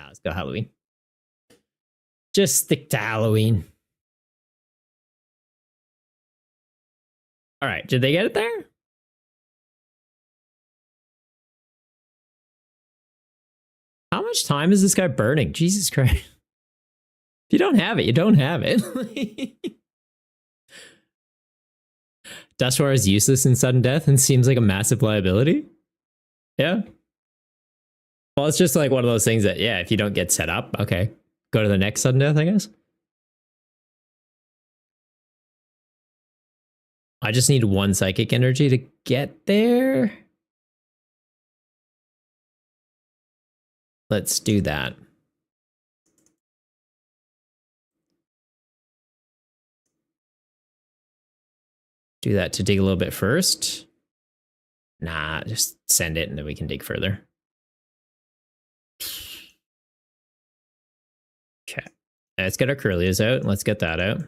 let's go Halloween. Just stick to Halloween. All right, did they get it there? How much time is this guy burning? Jesus Christ. If you don't have it, you don't have it. Dustwar is useless in sudden death and seems like a massive liability. Yeah. Well, it's just like one of those things that, yeah, if you don't get set up, okay, go to the next sudden death, I guess. I just need one psychic energy to get there. Let's do that. Do that to dig a little bit first. Nah, just send it and then we can dig further. Okay. Let's get our Curlias out. Let's get that out.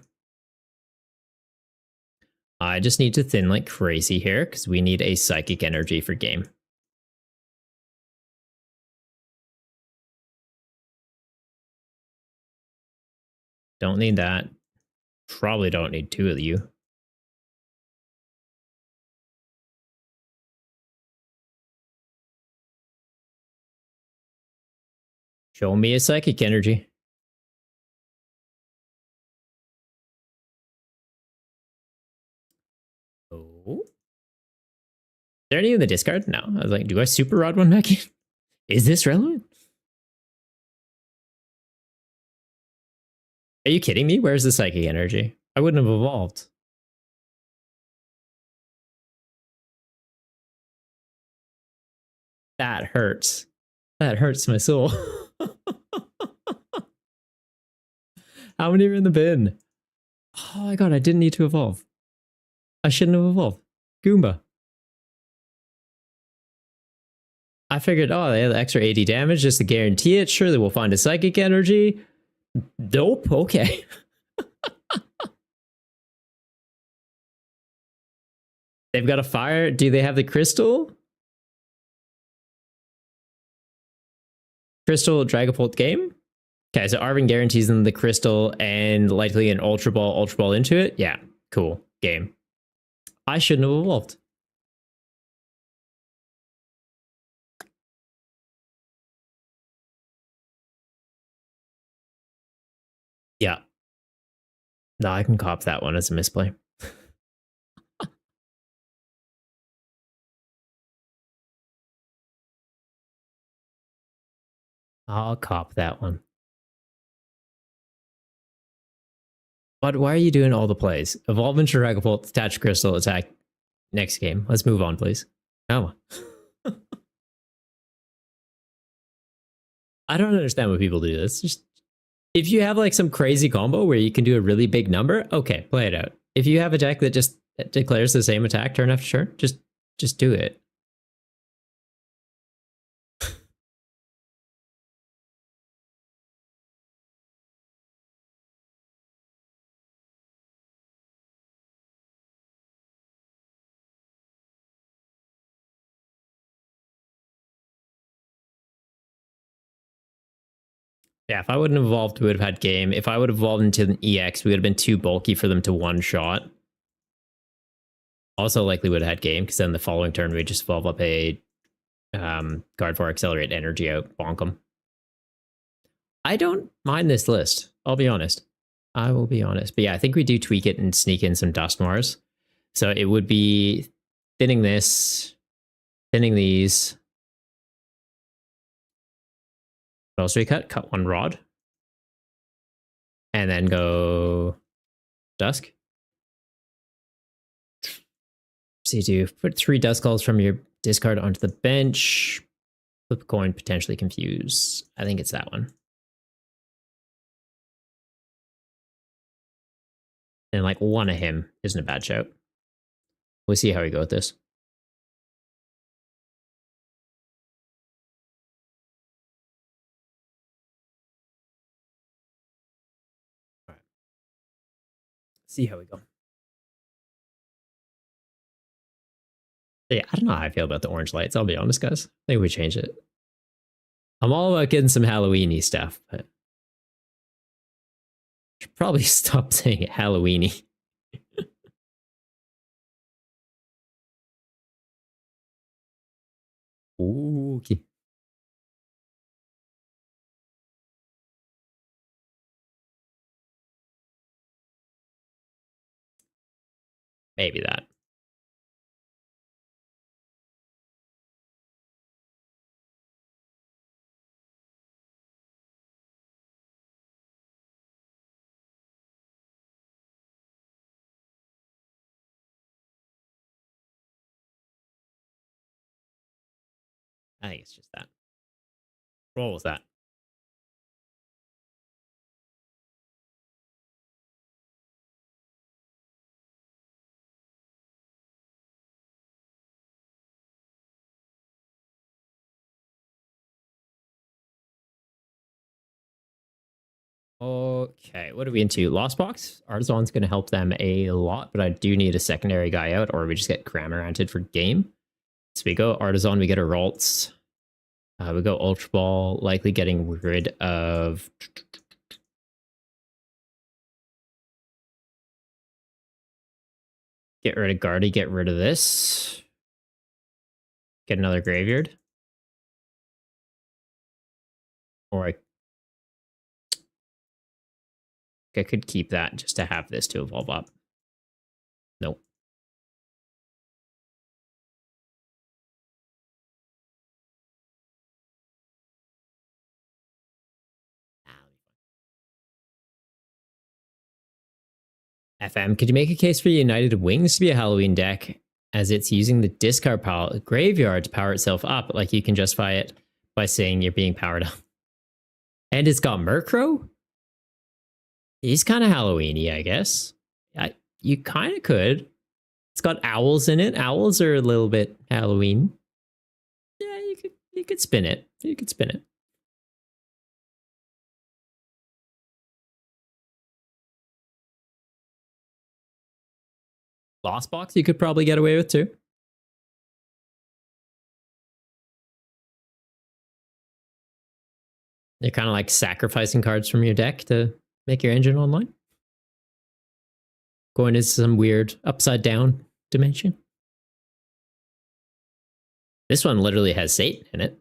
I just need to thin like crazy here because we need a psychic energy for game. Don't need that. Probably don't need two of you. Show me a psychic energy. Oh. Is there any in the discard? No. I was like, do I super rod one back in? Is this relevant? Are you kidding me? Where's the psychic energy? I wouldn't have evolved. That hurts. That hurts my soul. How many are in the bin? Oh my god, I didn't need to evolve. I shouldn't have evolved. Goomba. I figured, oh, they have the extra 80 damage just to guarantee it. Surely we'll find a psychic energy. Nope. Okay. They've got a fire. Do they have the crystal? Crystal Dragapult game? Okay, so Arvin guarantees them the crystal and likely an Ultra Ball into it. Yeah, cool. Game. I shouldn't have evolved. Yeah. No, I can cop that one as a misplay. I'll cop that one. But why are you doing all the plays? Evolve into Dragapult, attach crystal, attack. Next game. Let's move on, please. Oh. I don't understand why people do this. Just if you have like some crazy combo where you can do a really big number, okay, play it out. If you have a deck that just declares the same attack turn after turn, just do it. Yeah, if I wouldn't have evolved, we would have had game. If I would have evolved into an EX, we would have been too bulky for them to one shot. Also likely would have had game, because then the following turn we just evolve up a guard for accelerate energy out, bonk them. I don't mind this list, I'll be honest. I will be honest. But yeah, I think we do tweak it and sneak in some Dusknoirs. So it would be thinning this, thinning these. What else do we cut? Cut one rod. And then go Dusk. So you do put 3 Duskulls from your discard onto the bench. Flip a coin, potentially confuse. I think it's that one. And like one of him isn't a bad shout. We'll see how we go with this. All right. See how we go. Yeah, I don't know how I feel about the orange lights. I'll be honest, guys. I think we change it. I'm all about getting some Halloweeny stuff, but I should probably stop saying Halloweeny. Ooh, okay. Maybe that. I think it's just that. Roll with that. Okay, what are we into? Lost Box? Artisan's going to help them a lot, but I do need a secondary guy out, or we just get Cramorantid for game. So we go Artisan, we get our Ralts. We go Ultra Ball, likely getting rid of... Get rid of Guardy, get rid of this. Get another Graveyard. Or I could keep that just to have this to evolve up. Nope. FM, could you make a case for United Wings to be a Halloween deck, as it's using the discard pile graveyard to power itself up? Like you can justify it by saying you're being powered up. And it's got Murkrow? He's kind of Halloweeny, I guess. You kind of could. It's got owls in it. Owls are a little bit Halloween. Yeah, you could spin it. You could spin it. Lost Box, you could probably get away with too. You're kind of like sacrificing cards from your deck to make your engine online. Going into some weird upside down dimension. This one literally has Satan in it.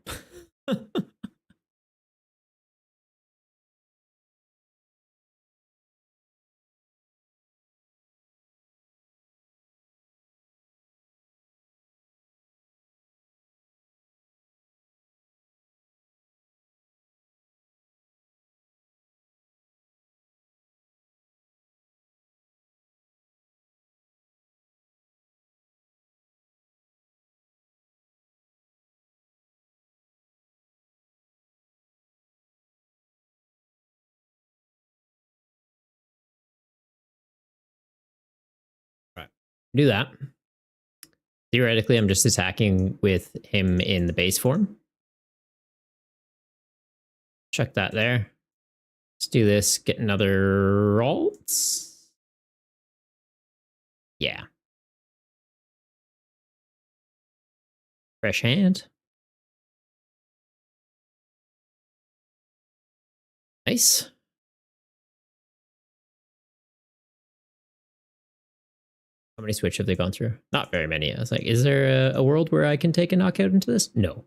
Right. Do that. Theoretically, I'm just attacking with him in the base form. Check that there. Let's do this. Get another Ralts. Yeah. Fresh hand. Nice. How many Switch have they gone through? Not very many. I was like, is there a world where I can take a knockout into this? No.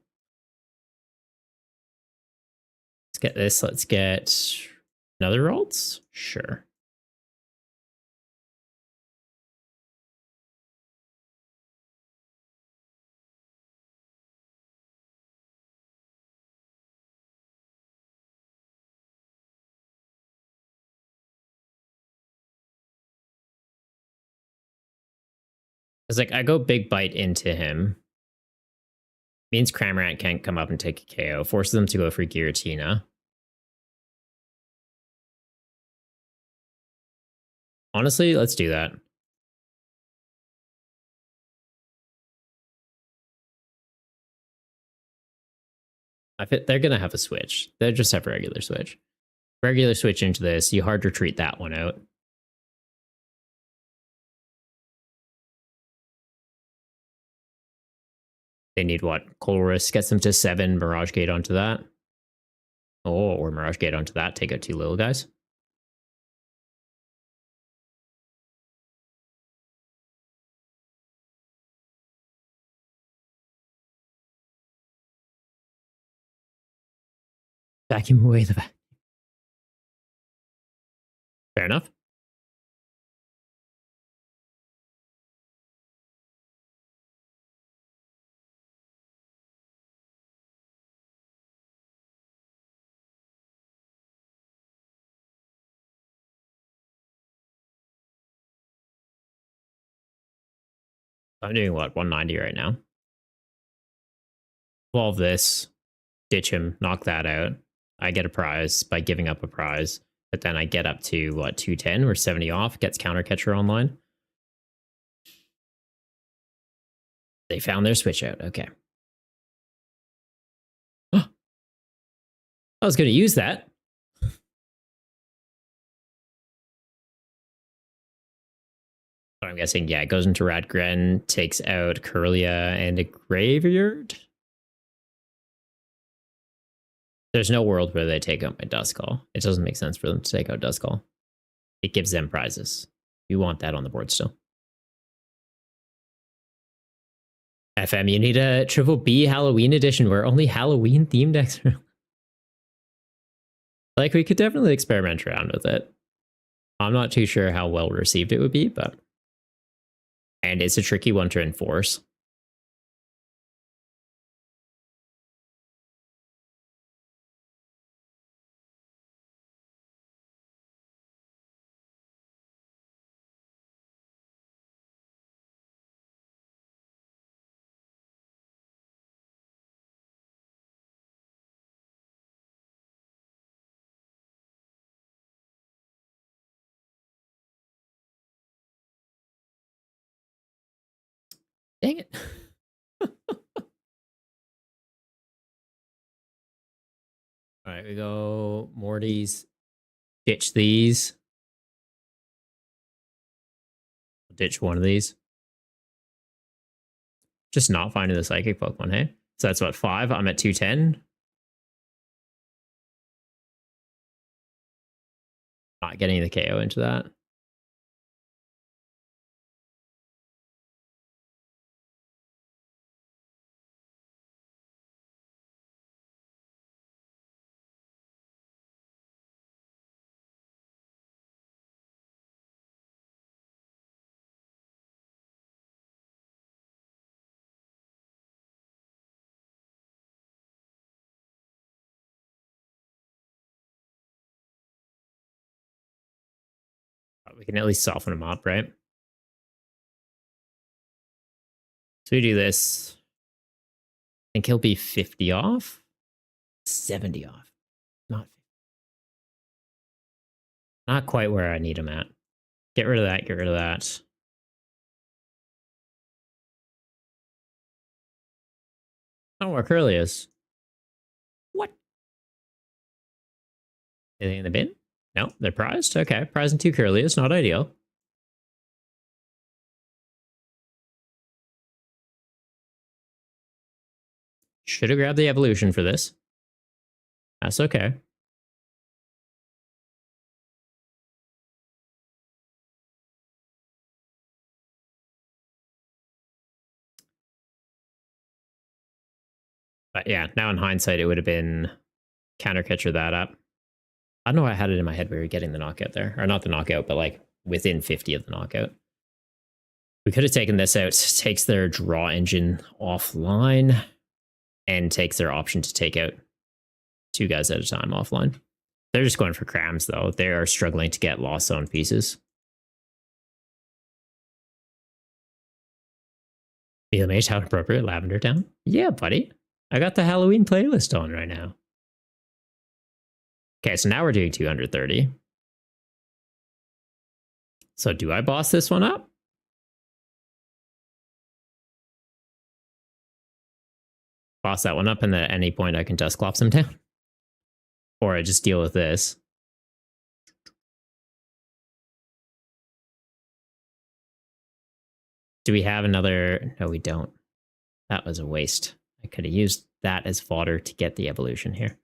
Let's get this. Let's get another Ralts? Sure. It's like I go big bite into him. Means Cramorant can't come up and take a KO. Forces them to go for Giratina. Honestly, let's do that. They're going to have a switch. They'll just have a regular switch. Regular switch into this. You hard retreat that one out. They need what? Colress gets them to 7. Mirage Gate onto that. Oh, or Mirage Gate onto that. Take out 2 little guys. Vacuum away the vacuum. Fair enough. I'm doing what? 190 right now. Evolve this. Ditch him. Knock that out. I get a prize by giving up a prize. But then I get up to, what, 210 or 70 off. Gets Counter Catcher online. They found their switch out. Okay. I was going to use that. But I'm guessing, yeah, it goes into Radgren, takes out Kirlia and a Graveyard. There's no world where they take out my Duskull. It doesn't make sense for them to take out Duskull. It gives them prizes. You want that on the board still. FM, you need a Triple B Halloween edition where only Halloween themed decks are. Like, we could definitely experiment around with it. I'm not too sure how well received it would be, but... And it's a tricky one to enforce. Dang it. All right, we go Morty's. Ditch these. Ditch one of these. Just not finding the psychic Pokemon, hey? So that's what, 5? I'm at 210. Not getting the KO into that. We can at least soften him up, right? So we do this. I think he'll be 50 off. 70 off. Not quite where I need him at. Get rid of that, get rid of that. I don't know where Curly is. What? Anything in the bin? No, they're prized? Okay, prizing 2 Curly is not ideal. Should have grabbed the evolution for this. That's okay. But yeah, now in hindsight, it would have been counter catcher that up. I don't know why I had it in my head we were getting the knockout there. Or not the knockout, but like within 50 of the knockout. We could have taken this out. Takes their draw engine offline and takes their option to take out 2 guys at a time offline. They're just going for crams, though. They are struggling to get lost zone pieces. BLMH, how appropriate. Lavender Town. Yeah, buddy. I got the Halloween playlist on right now. Okay, so now we're doing 230. So do I boss this one up? Boss that one up, and then at any point I can Dusclops him down. Or I just deal with this. Do we have another? No, we don't. That was a waste. I could have used that as fodder to get the evolution here.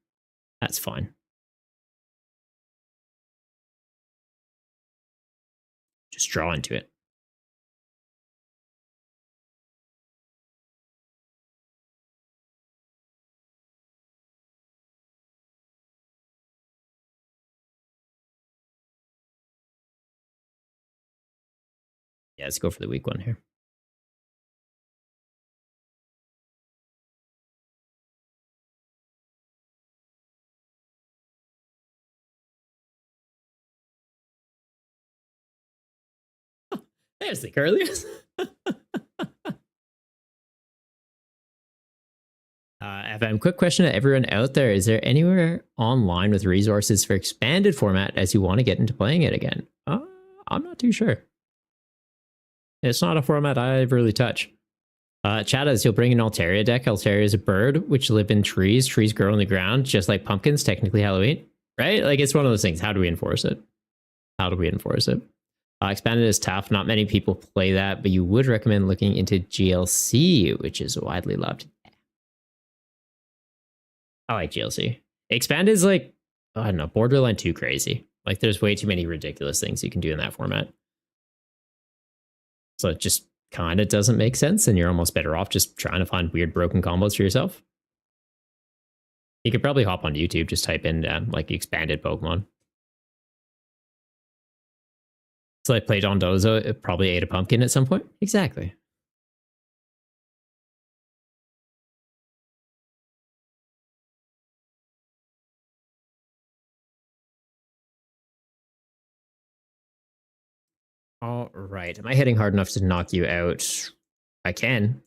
That's fine. Just draw into it. Yeah, let's go for the weak one here. There's the curliest. FM, quick question to everyone out there. Is there anywhere online with resources for expanded format as you want to get into playing it again? I'm not too sure. It's not a format I really touch. Chadas, you'll bring an Altaria deck. Altaria is a bird which live in trees. Trees grow on the ground, just like pumpkins, technically Halloween. Right? Like, it's one of those things. How do we enforce it? How do we enforce it? Expanded is tough. Not many people play that, but you would recommend looking into GLC, which is widely loved. I like GLC. Expanded is like, I don't know, borderline too crazy. Like, there's way too many ridiculous things you can do in that format. So it just kind of doesn't make sense, and you're almost better off just trying to find weird broken combos for yourself. You could probably hop on YouTube, just type in like expanded Pokemon. So I played Dondozo, it probably ate a pumpkin at some point. Exactly. All right. Am I hitting hard enough to knock you out? I can.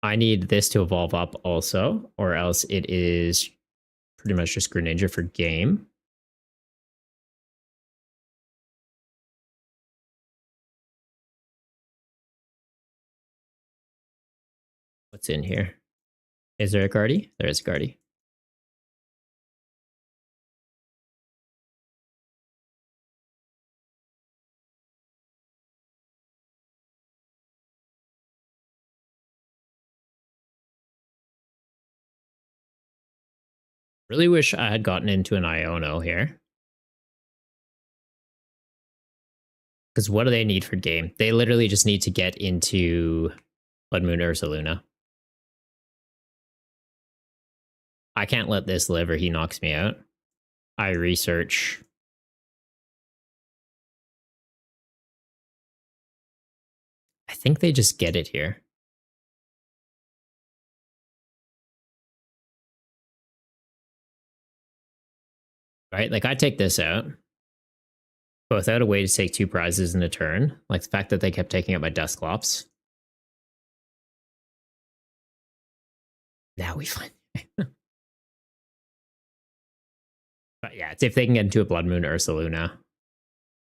I need this to evolve up also, or else it is pretty much just Greninja for game. What's in here? Is there a Guardy? There is a Guardy. Really wish I had gotten into an Iono here. Because what do they need for game? They literally just need to get into Blood Moon Ursaluna. I can't let this live or he knocks me out. I research. I think they just get it here. Right? Like, I take this out. But without a way to take 2 prizes in a turn. Like, the fact that they kept taking out my Dusclops. Now we find. But yeah, it's if they can get into a Blood Moon Ursaluna,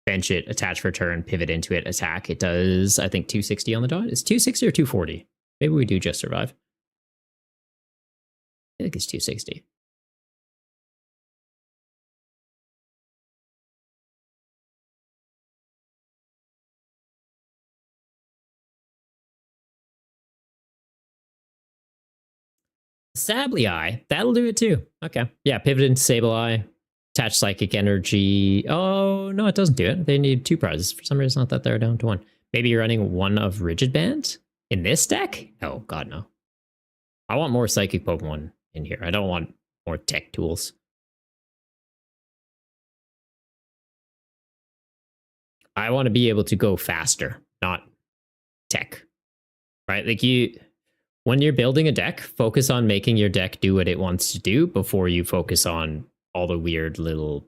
bench it, attach for turn, pivot into it, attack. It does, I think, 260 on the dot. It's 260 or 240. Maybe we do just survive. I think it's 260. Sableye, that'll do it too. Okay. Yeah, pivot into Sableye. Attach Psychic Energy. Oh, no, it doesn't do it. They need 2 prizes. For some reason, I thought they were down to 1. Maybe you're running 1 of Rigid Band? In this deck? Oh, God, no. I want more psychic Pokemon in here. I don't want more tech tools. I want to be able to go faster, not tech. Right? Like when you're building a deck, focus on making your deck do what it wants to do before you focus on all the weird little,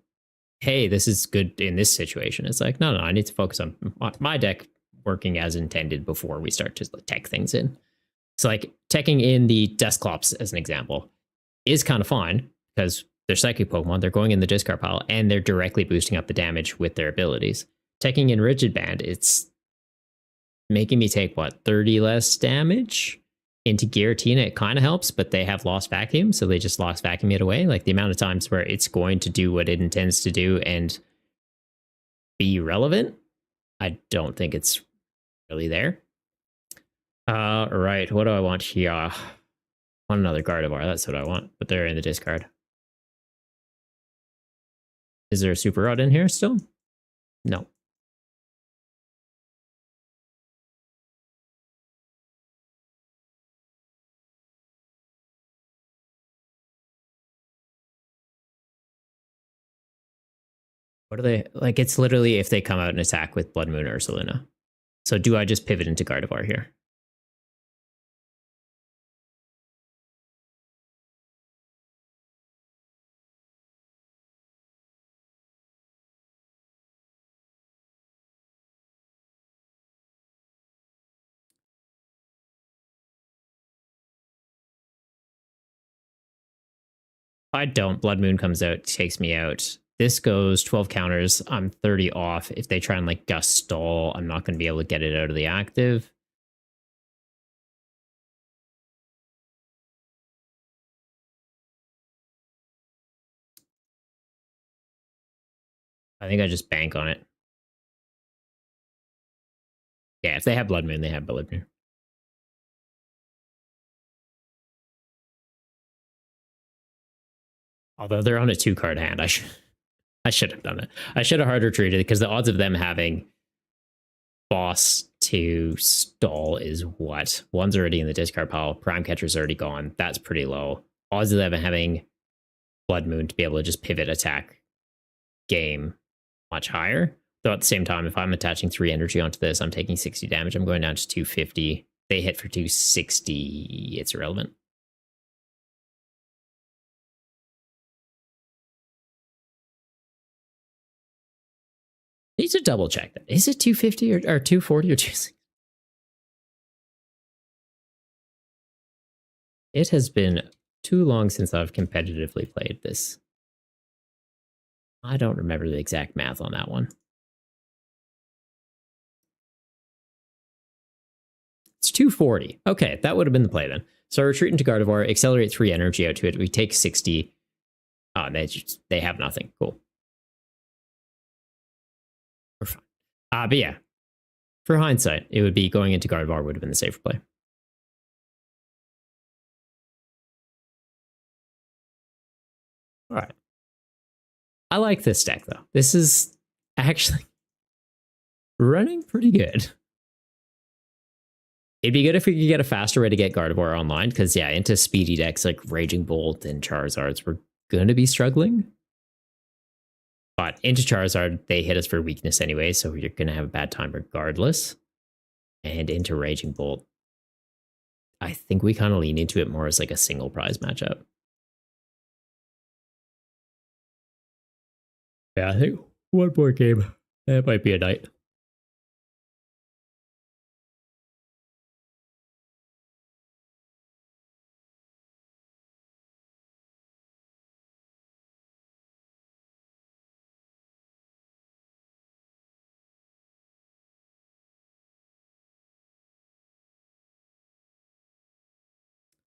hey, this is good in this situation. It's like, no, I need to focus on my deck working as intended before we start to tech things in. So like teching in the Dusclops as an example is kind of fine because they're psychic Pokemon, they're going in the discard pile, and they're directly boosting up the damage with their abilities. Teching in Rigid Band, it's making me take, what, 30 less damage? Into Giratina, it kind of helps, but they have Lost Vacuum, so they just Lost Vacuum it away. Like the amount of times where it's going to do what it intends to do and be relevant, I don't think it's really there. Right, what do I want here? I want another Gardevoir, that's what I want, but they're in the discard. Is there a Super Rod in here still? No. What are they? Like, it's literally if they come out and attack with Blood Moon or Ursaluna. So do I just pivot into Gardevoir here? I don't. Blood Moon comes out, takes me out. This goes 12 counters. I'm 30 off. If they try and like Gust Stall, I'm not going to be able to get it out of the active. I think I just bank on it. Yeah, if they have Blood Moon, they have Blood Moon. Although they're on a 2-card hand, I should have done it. I should have hard retreated because the odds of them having Boss to stall is what? One's already in the discard pile. Prime Catcher's already gone. That's pretty low. Odds of them having Blood Moon to be able to just pivot attack game much higher. Though at the same time, if I'm attaching 3 energy onto this, I'm taking 60 damage. I'm going down to 250. They hit for 260. It's irrelevant. I need to double check that. Is it 250 or 240 or 260? It has been too long since I've competitively played this. I don't remember the exact math on that one. It's 240. Okay, that would have been the play then. So retreat into Gardevoir, accelerate 3 energy out to it. We take 60. Oh, they have nothing. Cool. We're fine. But yeah, for hindsight, it would be going into Gardevoir would have been the safer play. All right. I like this deck though. This is actually running pretty good. It'd be good if we could get a faster way to get Gardevoir online, because yeah, into speedy decks like Raging Bolt and Charizards, we're gonna be struggling. But into Charizard, they hit us for weakness anyway, so you're gonna have a bad time regardless. And into Raging Bolt, I think we kind of lean into it more as like a single prize matchup. Yeah, I think one more game. That might be a night.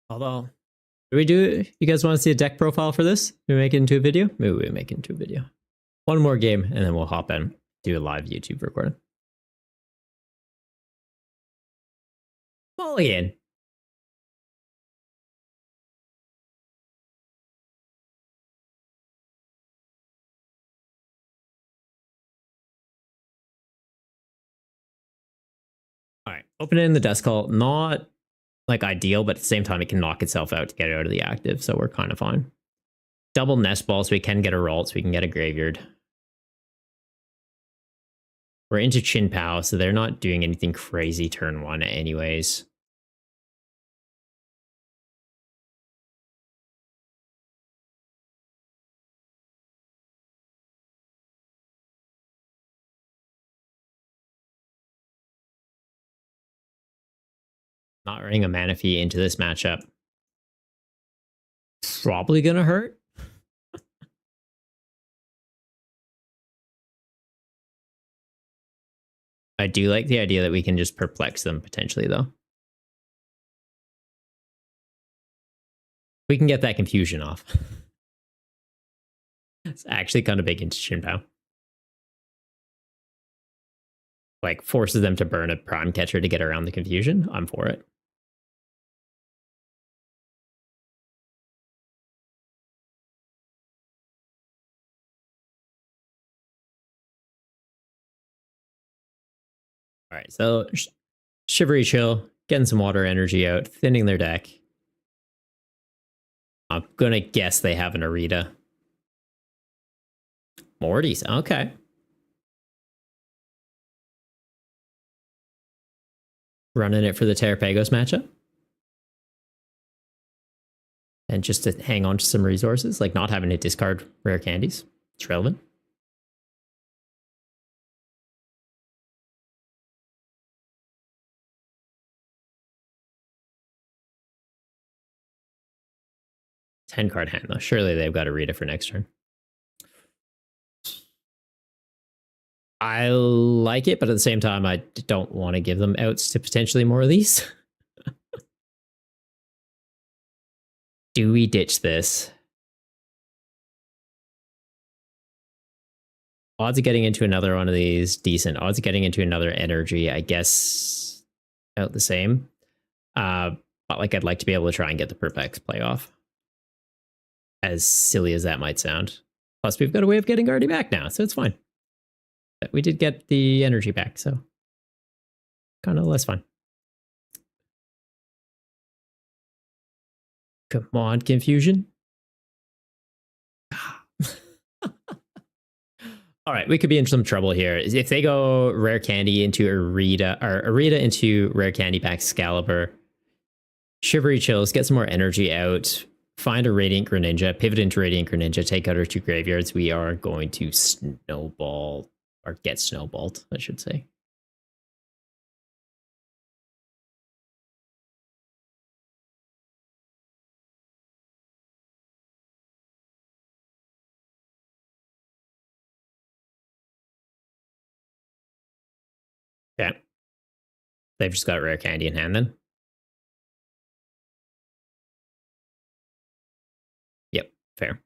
Although, do we do it? You guys want to see a deck profile for this? We make it into a video? Maybe we make it into a video. One more game, and then we'll hop in, do a live YouTube recording. Mulligan. All right, opening the Dust Call, not like ideal, but at the same time, it can knock itself out to get out of the active, so we're kind of fine. Double Nest Ball, so we can get a Ralt, so we can get a Graveyard. We're into Chin Pao, so they're not doing anything crazy turn one anyways. Not running a Manaphy into this matchup. Probably gonna hurt. I do like the idea that we can just perplex them potentially, though. We can get that confusion off. It's actually kind of big into Shinpao. Like, forces them to burn a Prime Catcher to get around the confusion. I'm for it. All right, so Shivery Chill, getting some water energy out, thinning their deck. I'm gonna guess they have an Arita. Morty's, okay. Running it for the Terrapagos matchup. And just to hang on to some resources, like not having to discard rare candies. It's relevant. $10 hand, though. Surely they've got to read it for next turn. I like it, but at the same time, I don't want to give them outs to potentially more of these. Do we ditch this? Odds of getting into another one of these, decent. Odds of getting into another energy, I guess, out the same. But like, I'd like to be able to try and get the Perpex playoff. As silly as that might sound. Plus, we've got a way of getting Guardy back now, so it's fine. But we did get the energy back, so kind of less fun. Come on, confusion. All right, we could be in some trouble here. If they go Rare Candy into Arita, or Arita into Rare Candy back Excalibur, Shivery Chills, get some more energy out, find a Radiant Greninja, pivot into Radiant Greninja, take out our two graveyards. We are going to snowball, or get snowballed, I should say. Okay. They've just got Rare Candy in hand then. Yep, fair.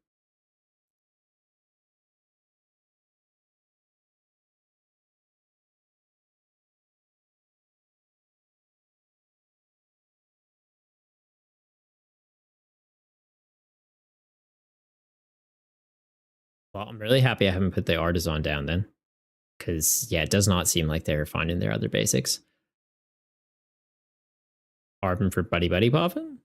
Well, I'm really happy I haven't put the Artisan down then. Because, yeah, it does not seem like they're finding their other basics. Arbin for Buddy Buddy Poppin?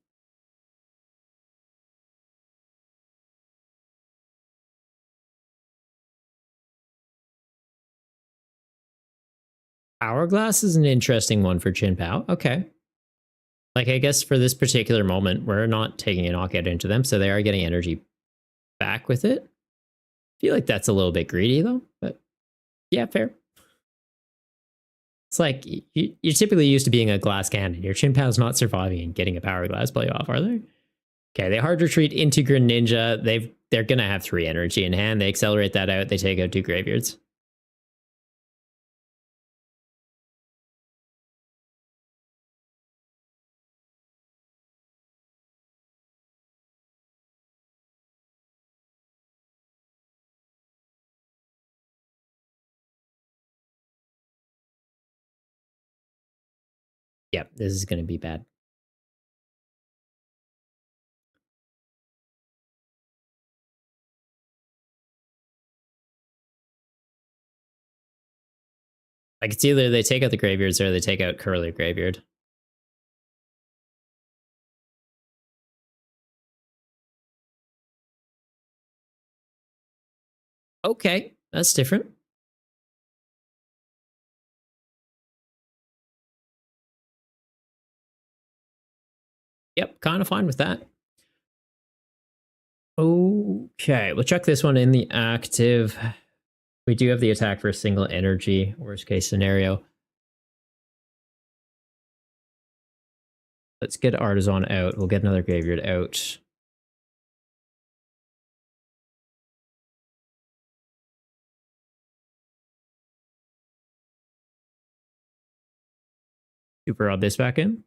Hourglass is an interesting one for Chin Pao. Okay. Like, I guess for this particular moment, we're not taking a knockout into them, so they are getting energy back with it. I feel like that's a little bit greedy, though, but yeah, fair. It's like, you're typically used to being a glass cannon. Your Chin Pao's not surviving and getting a Power Glass playoff, are they? Okay, they hard retreat into Greninja. They're going to have 3 energy in hand. They accelerate that out. They take out 2 graveyards. Yep, this is going to be bad. Like it's either they take out the graveyards or they take out Curly Graveyard. Okay, that's different. Yep, kind of fine with that. Okay, we'll check this one in the active. We do have the attack for a single energy, worst case scenario. Let's get Artisan out. We'll get another graveyard out. Super rod this back in.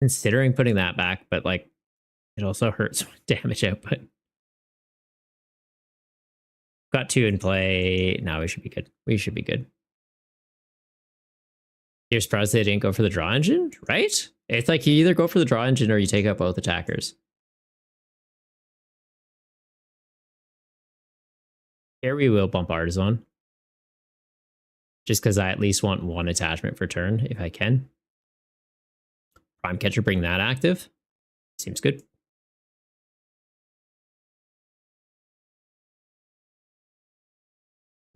Considering putting that back, but like it also hurts damage output. Got 2 in play. No, we should be good. We should be good. You're surprised they didn't go for the draw engine, right? It's like you either go for the draw engine or you take out both attackers. Here we will bump Artisan. Just because I at least want 1 attachment per turn, if I can. Prime Catcher, bring that active. Seems good.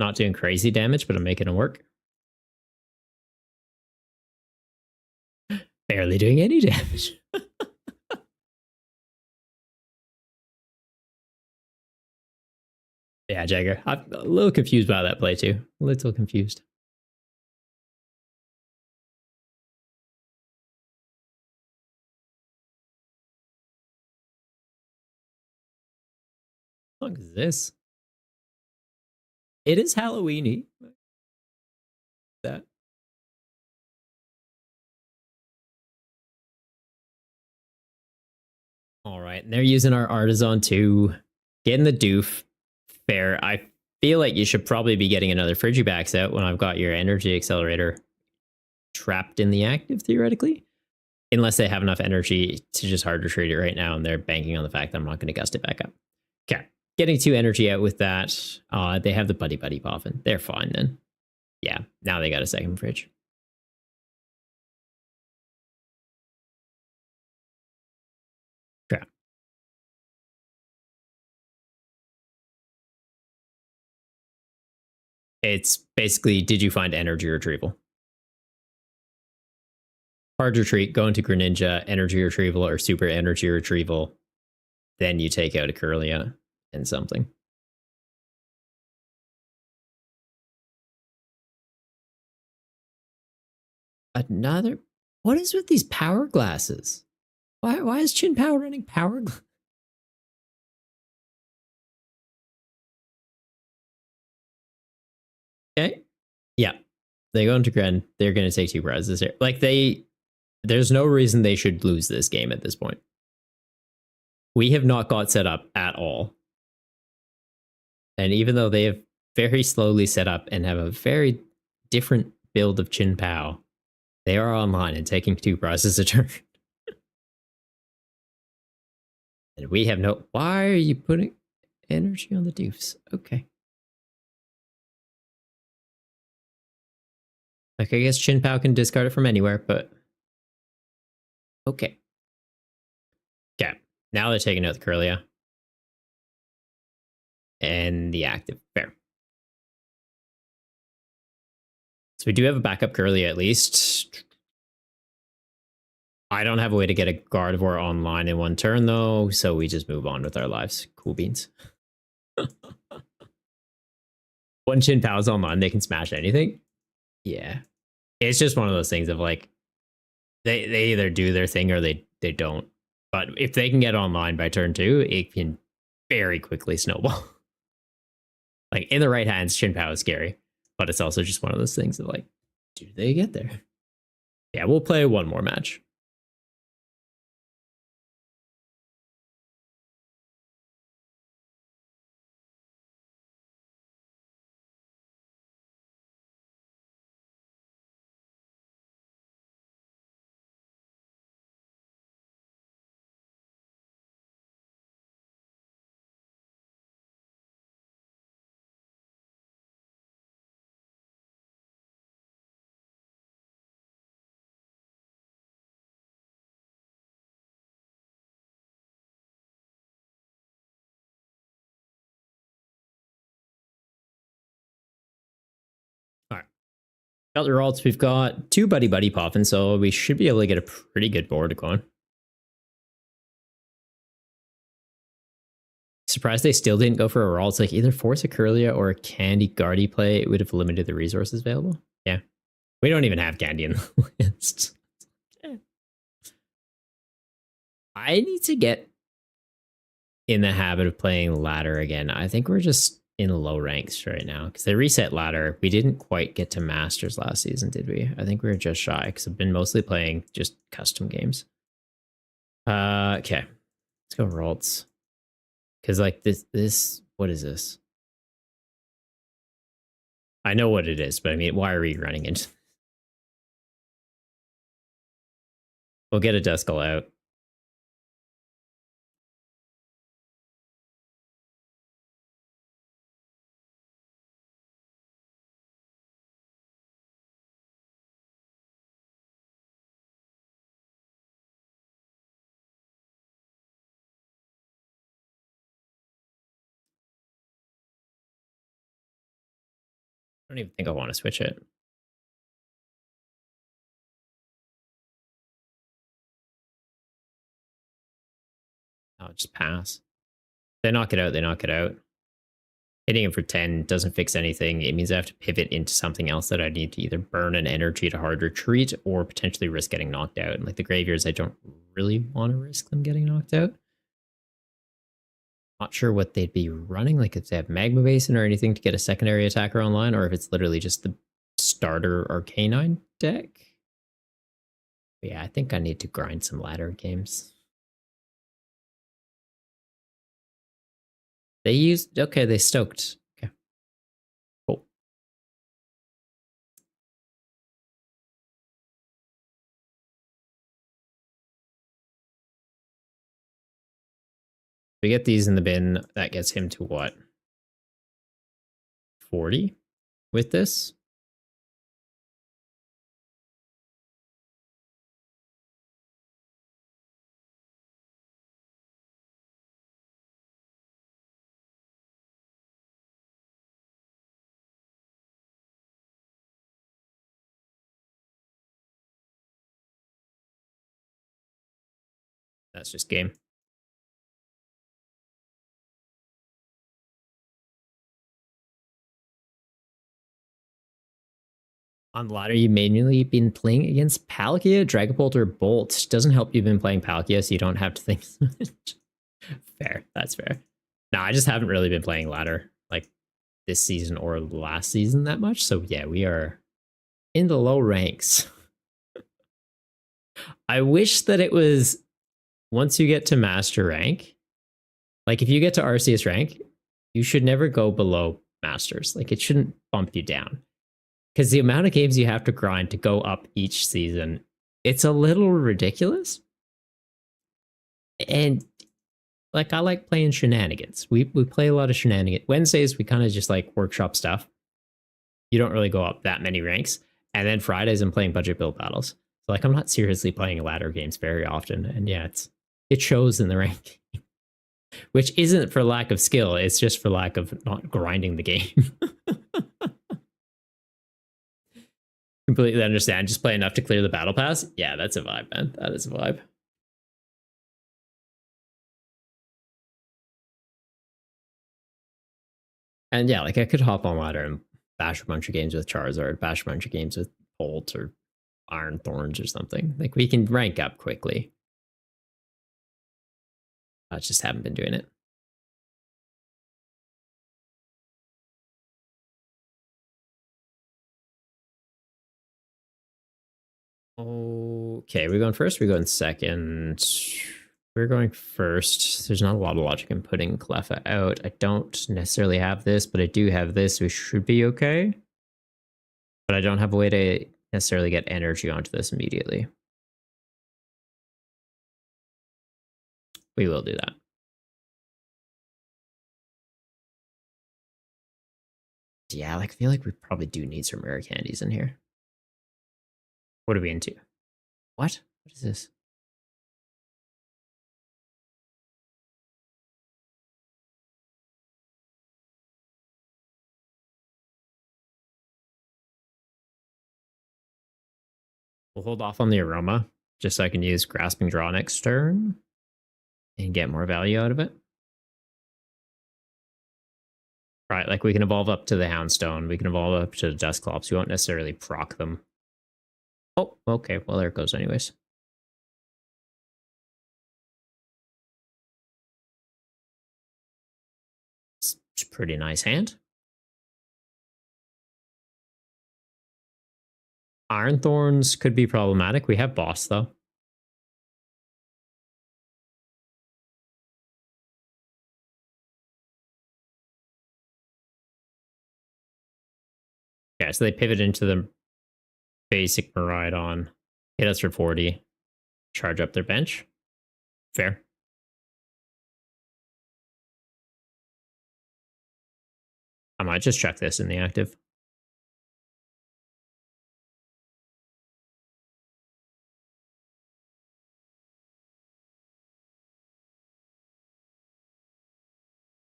Not doing crazy damage, but I'm making it work. Barely doing any damage. Yeah, Jagger. I'm a little confused by that play too. A little confused. What the fuck is this? It is Halloweeny. That. All right, and they're using our Artisan too. Getting the doof. Fair. I feel like you should probably be getting another Frigibax out when I've got your energy accelerator trapped in the active, theoretically. Unless they have enough energy to just hard retreat it right now, and they're banking on the fact that I'm not going to gust it back up. Okay. Getting 2 energy out with that. They have the Buddy Buddy Boffin. They're fine then. Yeah, now they got a second fridge. Okay. It's basically, did you find energy retrieval? Hard retreat, go into Greninja, energy retrieval, or super energy retrieval. Then you take out a Curlia and something. Another. What is with these power glasses? Why is Chin Pao running power? Okay. Yeah. They go into Gren. They're going to take 2 prizes here. Like there's no reason they should lose this game at this point. We have not got set up at all. And even though they have very slowly set up and have a very different build of Chin Pao, they are online and taking 2 prizes a turn. And we have no. Why are you putting energy on the doofs? Okay. Like, I guess Chin Pao can discard it from anywhere, but. Okay. Okay. Now they're taking out the Curlia. And the active. Fair. So we do have a backup Curlia at least. I don't have a way to get a Gardevoir online in 1 turn, though, so we just move on with our lives. Cool beans. When Chin Pao's online, they can smash anything. Yeah. It's just one of those things of like, they either do their thing or they don't. But if they can get online by turn 2, it can very quickly snowball. Like, in the right hands, Chin Pao is scary. But it's also just one of those things of like, do they get there? Yeah, we'll play 1 more match. Got the results. We've got 2 buddy buddy popping, so we should be able to get a pretty good board going. Surprised they still didn't go for a roll. It's like either force a Curlia or a Candy Guardy play. It would have limited the resources available. Yeah. We don't even have Candy in the list. I need to get in the habit of playing ladder again. I think we're just in low ranks right now because they reset ladder. We didn't quite get to masters last season, did we? I think we were just shy because I've been mostly playing just custom games. Okay, let's go Ralts. Because like this, what is this? I know what it is, but I mean, why are we running into? We'll get a Duskull out. I don't even think I want to switch it. I'll just pass. They knock it out. They knock it out. Hitting him for 10 doesn't fix anything. It means I have to pivot into something else that I need to either burn an energy to hard retreat or potentially risk getting knocked out. And like the graveyards, I don't really want to risk them getting knocked out. Not sure what they'd be running, like if they have Magma Basin or anything to get a secondary attacker online, or if it's literally just the starter Arcanine deck. But yeah, I think I need to grind some ladder games. They used, okay, they stoked. Okay. Cool. We get these in the bin. That gets him to what? 40 with this? That's just game. On ladder, you manually been playing against Palkia, Dragapult, or Bolt. Doesn't help you've been playing Palkia, so you don't have to think so much. Fair, that's fair. No, I just haven't really been playing ladder like this season or last season that much. So yeah, we are in the low ranks. I wish that it was once you get to master rank, like if you get to Arceus rank, you should never go below masters. Like it shouldn't bump you down. Because the amount of games you have to grind to go up each season, it's a little ridiculous. And like I like playing shenanigans. We play a lot of shenanigans. Wednesdays we kind of just like workshop stuff. You don't really go up that many ranks. And then Fridays I'm playing budget build battles. So like I'm not seriously playing ladder games very often. And yeah, it shows in the ranking. Which isn't for lack of skill, it's just for lack of not grinding the game. Completely understand. Just play enough to clear the battle pass. Yeah, that's a vibe, man. That is a vibe. And yeah, like I could hop on ladder and bash a bunch of games with Charizard, bash a bunch of games with Bolt or Iron Thorns or something. Like we can rank up quickly. I just haven't been doing it. Okay, we're going first. We're going second. We're going first. There's not a lot of logic in putting Cleffa out. I don't necessarily have this, but I do have this. We should be okay. But I don't have a way to necessarily get energy onto this immediately. We will do that. Yeah, like I feel like we probably do need some rare candies in here. What are we into? What? What is this? We'll hold off on the aroma just so I can use grasping draw next turn and get more value out of it. Right, like we can evolve up to the Houndstone, we can evolve up to the Dusclops. We won't necessarily proc them. Oh, okay. Well, there it goes anyways. It's a pretty nice hand. Iron Thorns could be problematic. We have Boss, though. Yeah, so they pivot into the basic Miraidon, hit us for 40, charge up their bench. Fair. I might just check this in the active.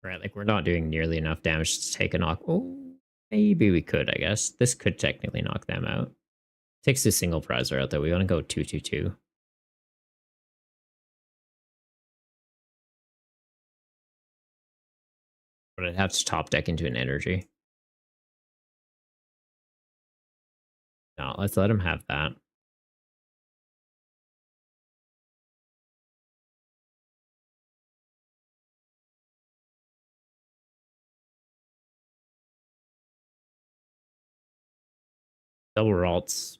Right, like we're not doing nearly enough damage to take a knock. Oh, maybe we could, I guess. This could technically knock them out. Takes the single prizer out, though. We want to go 2-2-2. But I'd have to top deck into an energy. No, let's let him have that. Double Ralts.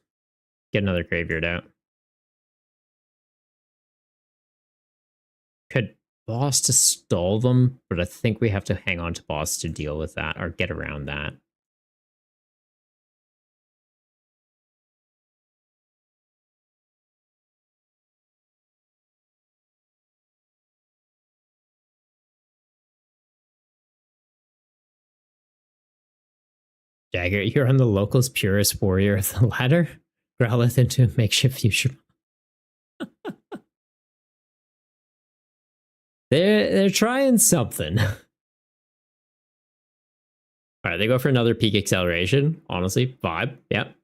Get another graveyard out. Could Boss to stall them, but I think we have to hang on to Boss to deal with that or get around that. Dagger, you're on the locals' purest warrior of the ladder. Growlith into a makeshift future. They're trying something. All right, they go for another peak acceleration. Honestly, vibe. Yep.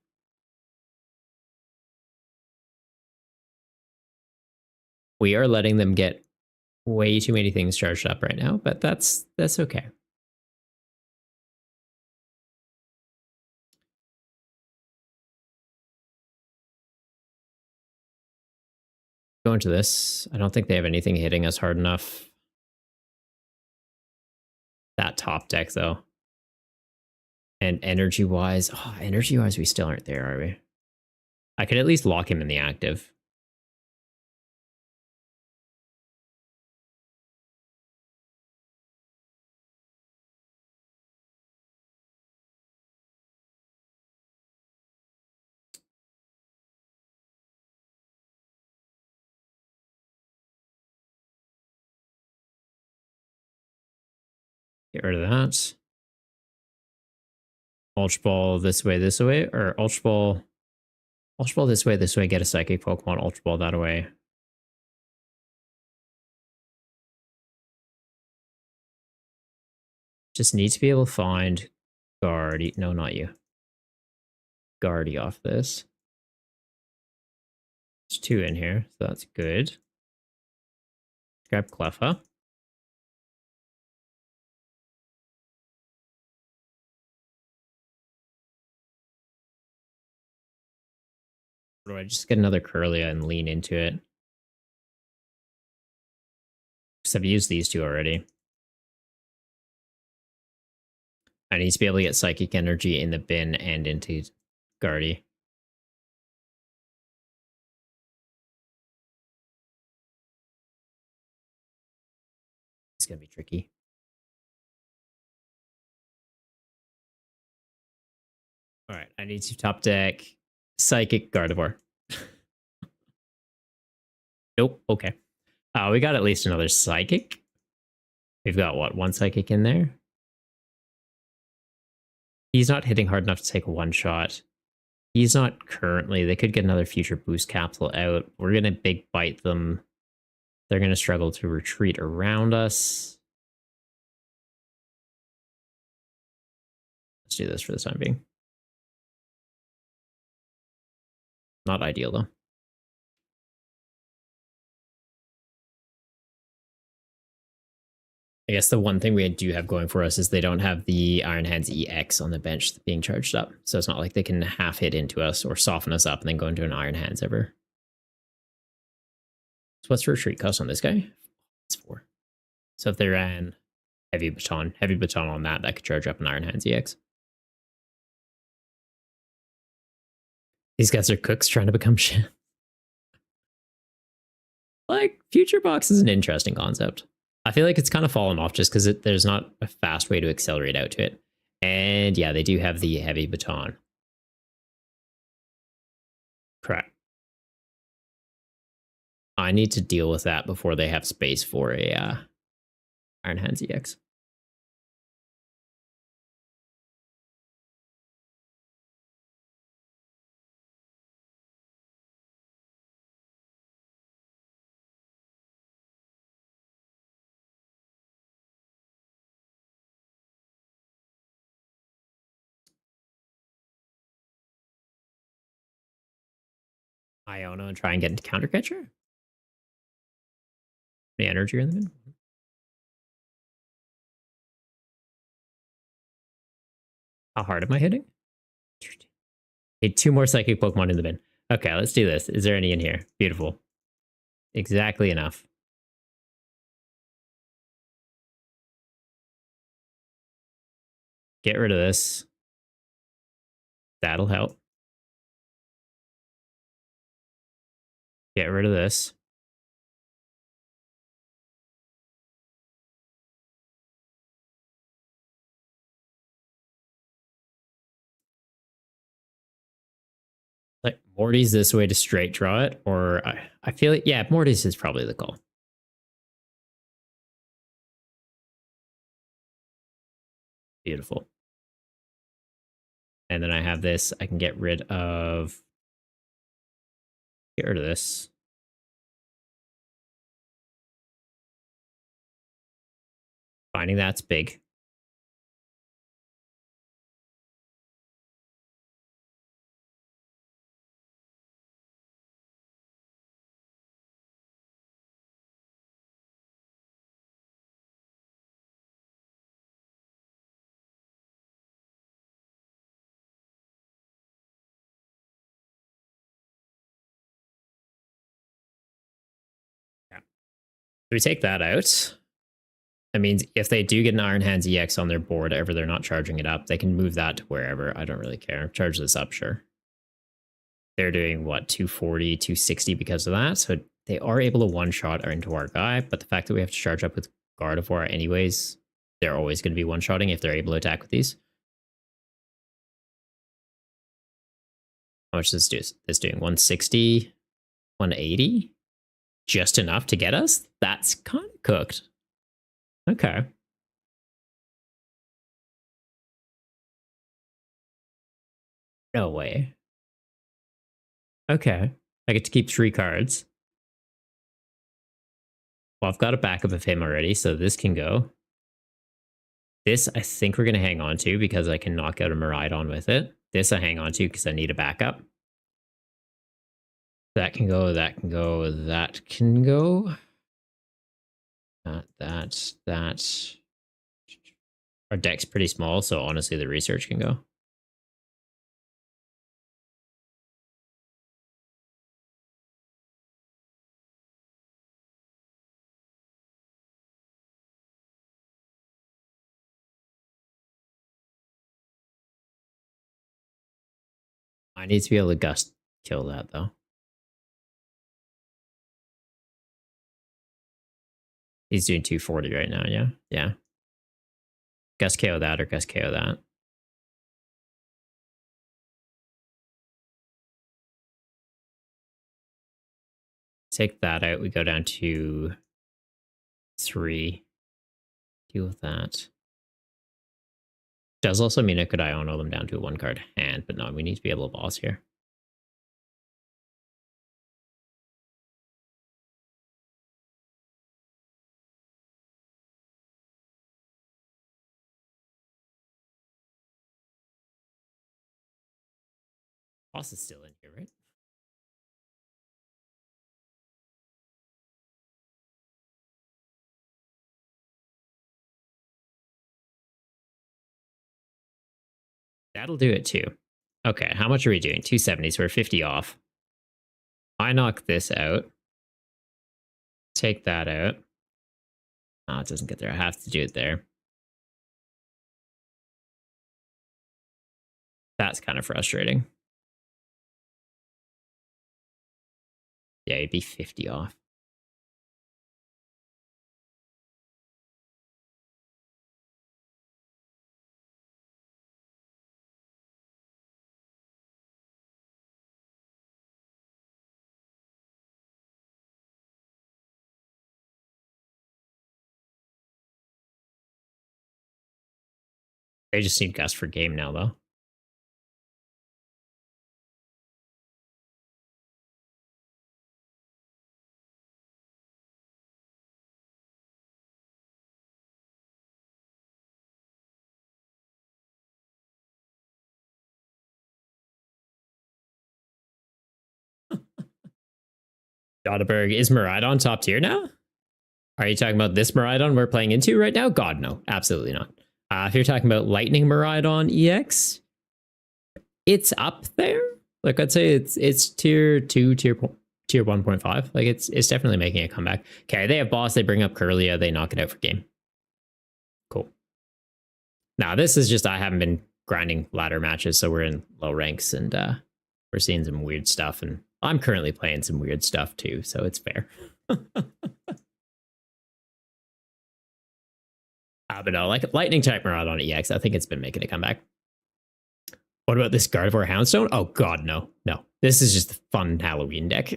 We are letting them get way too many things charged up right now, but that's okay. Go into this. I don't think they have anything hitting us hard enough. That top deck, though. And energy-wise, we still aren't there, are we? I could at least lock him in the active. Get rid of that. Ultra Ball this way, or Ultra Ball this way, get a Psychic Pokemon, Ultra Ball that way. Just need to be able to find Guardy. No, not you. Guardy off this. There's 2 in here, so that's good. Grab Cleffa. Or do I just get another Curlia and lean into it? Because I've used these 2 already. I need to be able to get Psychic Energy in the bin and into Guardy. It's going to be tricky. All right, I need to top deck Psychic Gardevoir. Nope, okay. We got at least another Psychic. We've got, what, 1 Psychic in there? He's not hitting hard enough to take a 1-shot. He's not currently. They could get another future boost capsule out. We're going to big bite them. They're going to struggle to retreat around us. Let's do this for the time being. Not ideal, though. I guess the one thing we do have going for us is they don't have the Iron Hands EX on the bench being charged up. So it's not like they can half hit into us or soften us up and then go into an Iron Hands ever. So what's the retreat cost on this guy? It's 4. So if they ran heavy baton on that could charge up an Iron Hands EX. These guys are cooks trying to become shit. Like, Future Box is an interesting concept. I feel like it's kind of fallen off just because there's not a fast way to accelerate out to it. And yeah, they do have the heavy baton. Correct. I need to deal with that before they have space for a Iron Hands EX. Iona and try and get into Counter Catcher. The energy in the mid. How hard am I hitting? Need 2 more psychic Pokemon in the bin. Okay, let's do this. Is there any in here? Beautiful. Exactly enough. Get rid of this. That'll help. Get rid of this. Like, Morty's this way to straight draw it, or I feel like, yeah, Morty's is probably the call. Beautiful. And then I have this. I can get rid of this. Finding that's big. Yeah. So we take that out. That means if they do get an Iron Hands EX on their board, ever they're not charging it up, they can move that to wherever. I don't really care. Charge this up, sure. They're doing what, 240, 260 because of that. So they are able to one-shot into our guy, but the fact that we have to charge up with Gardevoir anyways, they're always going to be one-shotting if they're able to attack with these. How much is this doing? 160, 180? Just enough to get us? That's kind of cooked. Okay. No way. Okay. I get to keep 3 cards. Well, I've got a backup of him already, so this can go. This, I think we're going to hang on to because I can knock out a Miraidon with it. This I hang on to because I need a backup. That can go, that can go, that can go. That. Our deck's pretty small, so honestly, the research can go. I need to be able to gust kill that, though. He's doing 240 right now, yeah? Yeah. Gust KO that or Gust KO that. Take that out, we go down to 3. Deal with that. Does also mean I could Iono them down to a 1-card hand, but no, we need to be able to boss here. Boss is still in here, right? That'll do it too. Okay, how much are we doing? 270, so we're 50 off. I knock this out. Take that out. Oh, it doesn't get there. I have to do it there. That's kind of frustrating. Yeah, you'd be 50 off. I just need Gus for game now, though. Dodaberg, is Miraidon top tier now? Are you talking about this Miraidon we're playing into right now? God, no. Absolutely not. If you're talking about Lightning Miraidon EX, it's up there. Like, I'd say it's tier 2, tier 1.5. Like, it's definitely making a comeback. Okay, they have boss, they bring up Curlia, they knock it out for game. Cool. Now, this is just, I haven't been grinding ladder matches, so we're in low ranks, and we're seeing some weird stuff, and I'm currently playing some weird stuff too, so it's fair. But no, like Lightning type Miraidon EX, I think it's been making a comeback. What about this Gardevoir Houndstone? Oh god, no. No. This is just a fun Halloween deck.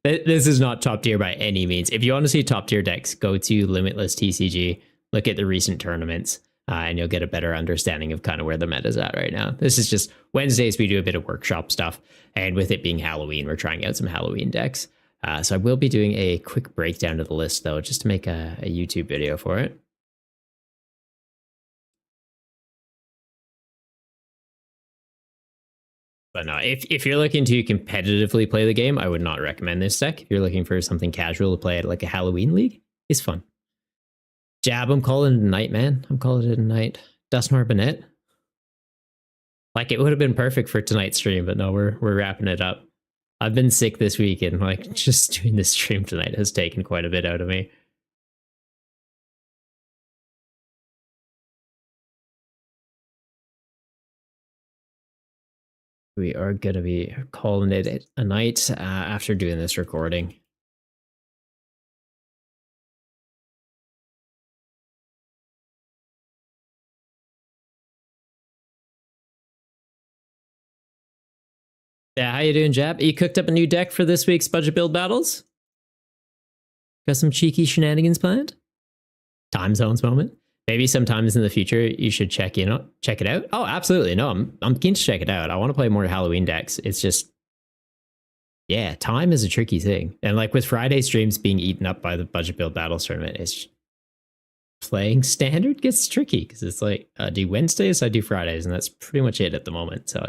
This is not top tier by any means. If you want to see top tier decks, go to Limitless TCG, look at the recent tournaments, and you'll get a better understanding of kind of where the meta's at right now. This is just Wednesdays, we do a bit of workshop stuff, and with it being Halloween, we're trying out some Halloween decks. So I will be doing a quick breakdown of the list, though, just to make a YouTube video for it. But no, if you're looking to competitively play the game, I would not recommend this deck. If you're looking for something casual to play at like a Halloween league, it's fun. Jab, I'm calling it a night, man. I'm calling it a night. Dustmar Bennett. Like, it would have been perfect for tonight's stream, but no, we're wrapping it up. I've been sick this week, and like just doing this stream tonight has taken quite a bit out of me. We are going to be calling it a night after doing this recording. Yeah, how you doing, Jab? You cooked up a new deck for this week's budget build battles? Got some cheeky shenanigans planned? Time zones moment? Maybe sometimes in the future you should check it out. Oh, absolutely. No, I'm keen to check it out. I want to play more Halloween decks. It's just, yeah, time is a tricky thing. And like with Friday streams being eaten up by the budget build battles tournament, it's playing standard gets tricky because it's like I do Wednesdays, I do Fridays, and that's pretty much it at the moment. So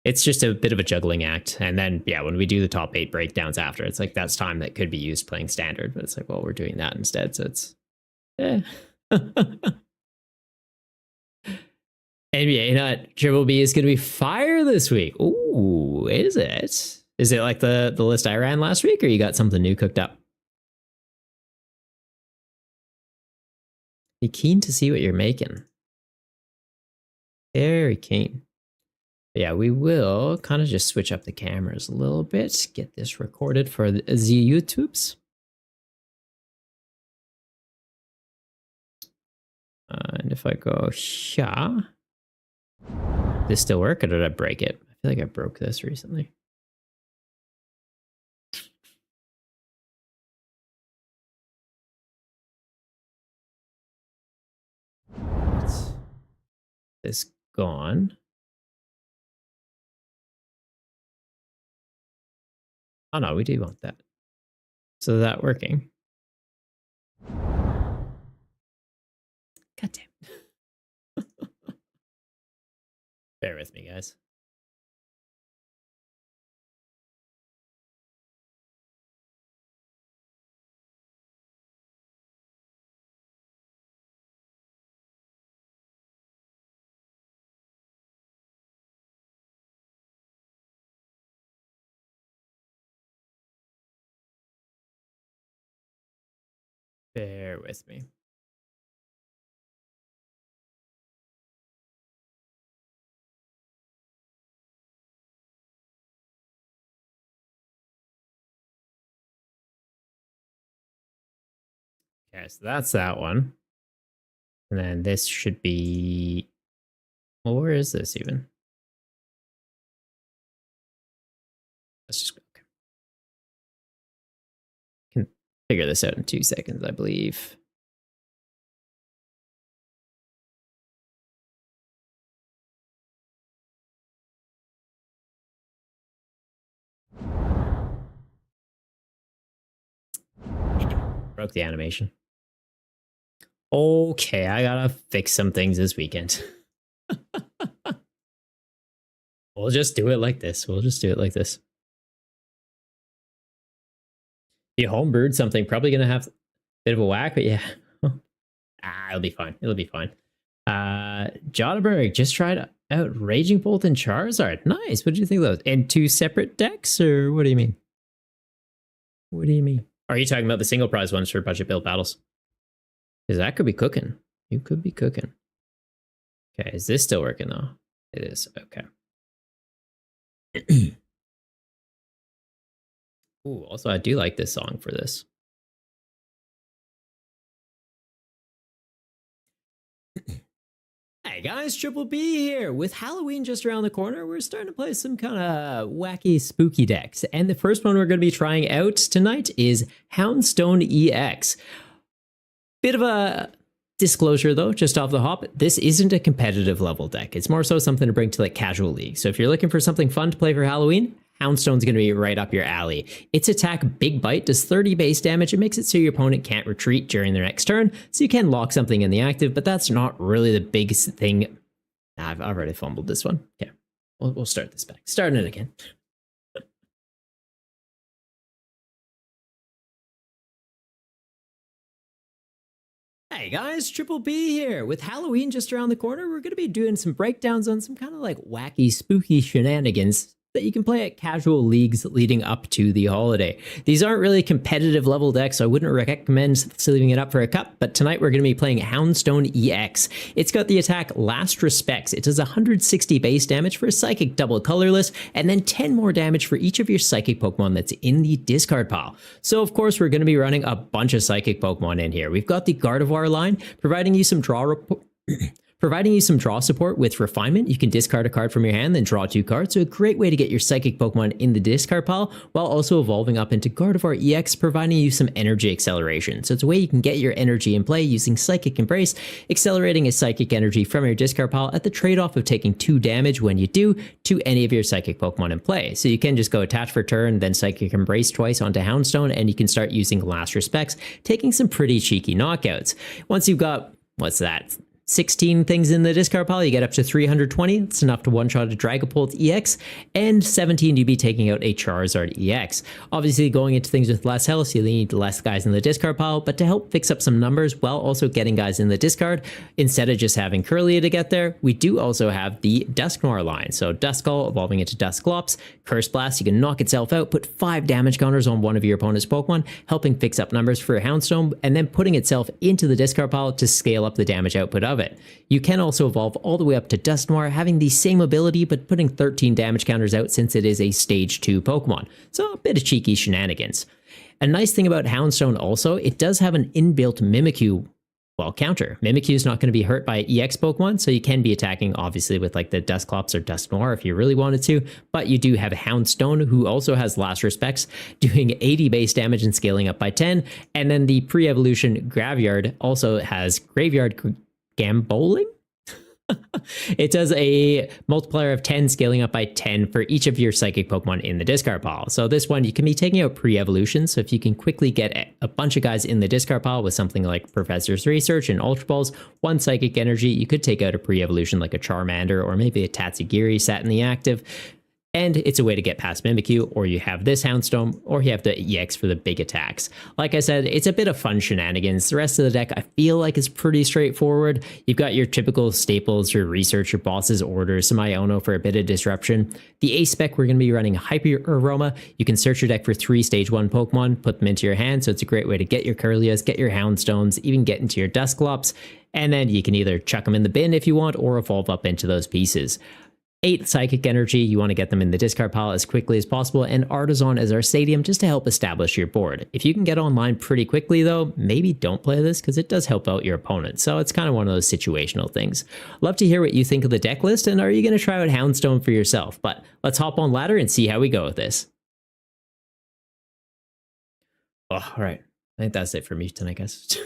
it's just a bit of a juggling act. And then yeah, when we do the top 8 breakdowns after, it's like that's time that could be used playing standard, but it's like, well, we're doing that instead. So it's NBA Nut Triple B is going to be fire this week. Ooh, is it? Is it like the list I ran last week, or you got something new cooked up? Be keen to see what you're making. Very keen. Yeah, we will kind of just switch up the cameras a little bit, get this recorded for the YouTubes. And if I go here, does this still work, or did I break it? I feel like I broke this recently. This gone. Oh no, we do want that. So is that working? God damn. Bear with me, guys. Bear with me. Okay, so that's that one. And then this should be... Well, where is this even? Let's just... Okay. Can figure this out in 2 seconds, I believe. Broke the animation. Okay, I gotta fix some things this weekend. We'll just do it like this. We'll just do it like this. You homebrewed something, probably gonna have a bit of a whack, but yeah. It'll be fine. It'll be fine. Jotaberg just tried out Raging Bolt and Charizard. Nice. What do you think of those? And 2 separate decks, or what do you mean? What do you mean? Are you talking about the single prize ones for budget build battles? Because that could be cooking. You could be cooking. Okay, is this still working though? It is. Okay. Ooh, also I do like this song for this. Hey guys, Triple B here. With Halloween just around the corner, we're starting to play some kind of wacky, spooky decks. And the first one we're going to be trying out tonight is Houndstone EX. Bit of a disclosure though, just off the hop, this isn't a competitive level deck. It's more so something to bring to like casual league. So if you're looking for something fun to play for Halloween, Houndstone's going to be right up your alley. Its attack, Big Bite, does 30 base damage. It makes it so your opponent can't retreat during their next turn, so you can lock something in the active, but that's not really the biggest thing. I've already fumbled this one. Okay, we'll start this back. Starting it again. Hey guys, Triple B here. With Halloween just around the corner, we're going to be doing some breakdowns on some kind of like wacky, spooky shenanigans that you can play at casual leagues leading up to the holiday. These aren't really competitive level decks, so I wouldn't recommend saving it up for a cup, but tonight we're going to be playing Houndstone EX. It's got the attack Last Respects. It does 160 base damage for a Psychic double colorless, and then 10 more damage for each of your Psychic Pokemon that's in the discard pile. So of course we're going to be running a bunch of Psychic Pokemon in here. We've got the Gardevoir line, providing you some draw support with Refinement. You can discard a card from your hand, then draw 2 cards, so a great way to get your Psychic Pokemon in the discard pile, while also evolving up into Gardevoir EX, providing you some energy acceleration. So it's a way you can get your energy in play using Psychic Embrace, accelerating a Psychic energy from your discard pile at the trade-off of taking 2 damage when you do to any of your Psychic Pokemon in play. So you can just go attach for turn, then Psychic Embrace twice onto Houndstone, and you can start using Last Respects, taking some pretty cheeky knockouts. Once you've got, what's that? 16 things in the discard pile, you get up to 320. It's enough to one-shot a Dragapult EX, and 17 you'd be taking out a Charizard EX. Obviously, going into things with less health, you need less guys in the discard pile, but to help fix up some numbers while also getting guys in the discard, instead of just having Curlia to get there, we do also have the Dusknoir line. So Duskull evolving into Dusclops, Curse Blast, you can knock itself out, put 5 damage counters on one of your opponent's Pokemon, helping fix up numbers for Houndstone, and then putting itself into the discard pile to scale up the damage output of it. You can also evolve all the way up to Dusknoir, having the same ability but putting 13 damage counters out since it is a stage 2 Pokemon. So a bit of cheeky shenanigans. A nice thing about Houndstone also, it does have an inbuilt Mimikyu counter. Mimikyu is not going to be hurt by EX Pokemon, so you can be attacking obviously with like the Dusclops or Dusknoir if you really wanted to, but you do have Houndstone, who also has Last Respects, doing 80 base damage and scaling up by 10, and then the pre-evolution Graveyard also has Graveyard Gamboling? It does a multiplier of 10, scaling up by 10 for each of your Psychic Pokemon in the discard pile. So this one, you can be taking out pre-evolution, so if you can quickly get a bunch of guys in the discard pile with something like Professor's Research and Ultra Balls, 1 Psychic Energy, you could take out a pre-evolution like a Charmander or maybe a Tatsugiri sat in the active. And it's a way to get past Mimikyu, or you have this Houndstone, or you have the EX for the big attacks. Like I said, it's a bit of fun shenanigans. The rest of the deck, I feel like, is pretty straightforward. You've got your typical staples, your research, your boss's orders, some Iono for a bit of disruption. The A spec, we're going to be running Hyper Aroma. You can search your deck for 3 stage 1 Pokemon, put them into your hand, so it's a great way to get your Kirlias, get your Houndstones, even get into your Dusclops, and then you can either chuck them in the bin if you want, or evolve up into those pieces. 8 Psychic Energy, you want to get them in the discard pile as quickly as possible, and Artisan as our stadium just to help establish your board. If you can get online pretty quickly though, maybe don't play this because it does help out your opponent, so it's kind of one of those situational things. Love to hear what you think of the deck list, and are you going to try out Houndstone for yourself? But let's hop on ladder and see how we go with this. Oh, all right. I think that's it for me tonight, guys.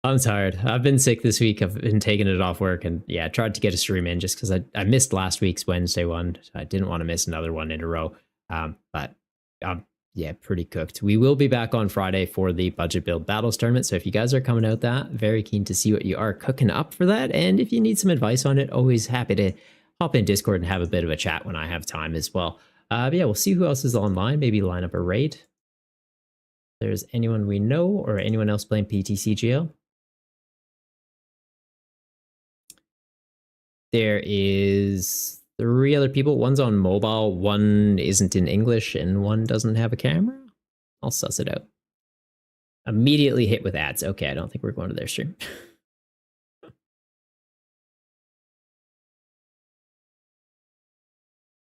I'm tired. I've been sick this week. I've been taking it off work, and yeah, I tried to get a stream in just because I missed last week's Wednesday one. I didn't want to miss another one in a row. But yeah, pretty cooked. We will be back on Friday for the Budget Build Battles tournament. So if you guys are coming out that, very keen to see what you are cooking up for that. And if you need some advice on it, always happy to hop in Discord and have a bit of a chat when I have time as well. But yeah, we'll see who else is online. Maybe line up a raid. If there's anyone we know or anyone else playing PTCGO. There is 3 other people. One's on mobile, one isn't in English, and one doesn't have a camera. I'll suss it out. Immediately hit with ads. Okay, I don't think we're going to their stream.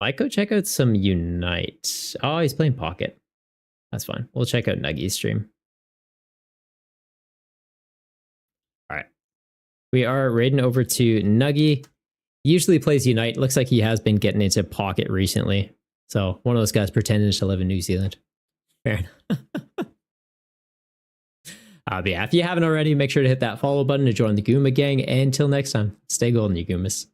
Might go check out some Unite. Oh, he's playing Pocket. That's fine. We'll check out Nuggy's stream. All right. We are raiding over to Nuggy. Usually plays Unite. Looks like he has been getting into Pocket recently. So one of those guys pretending to live in New Zealand. Fair enough. But yeah, if you haven't already, make sure to hit that follow button to join the Gooma gang. And until next time, stay golden, you Goomas.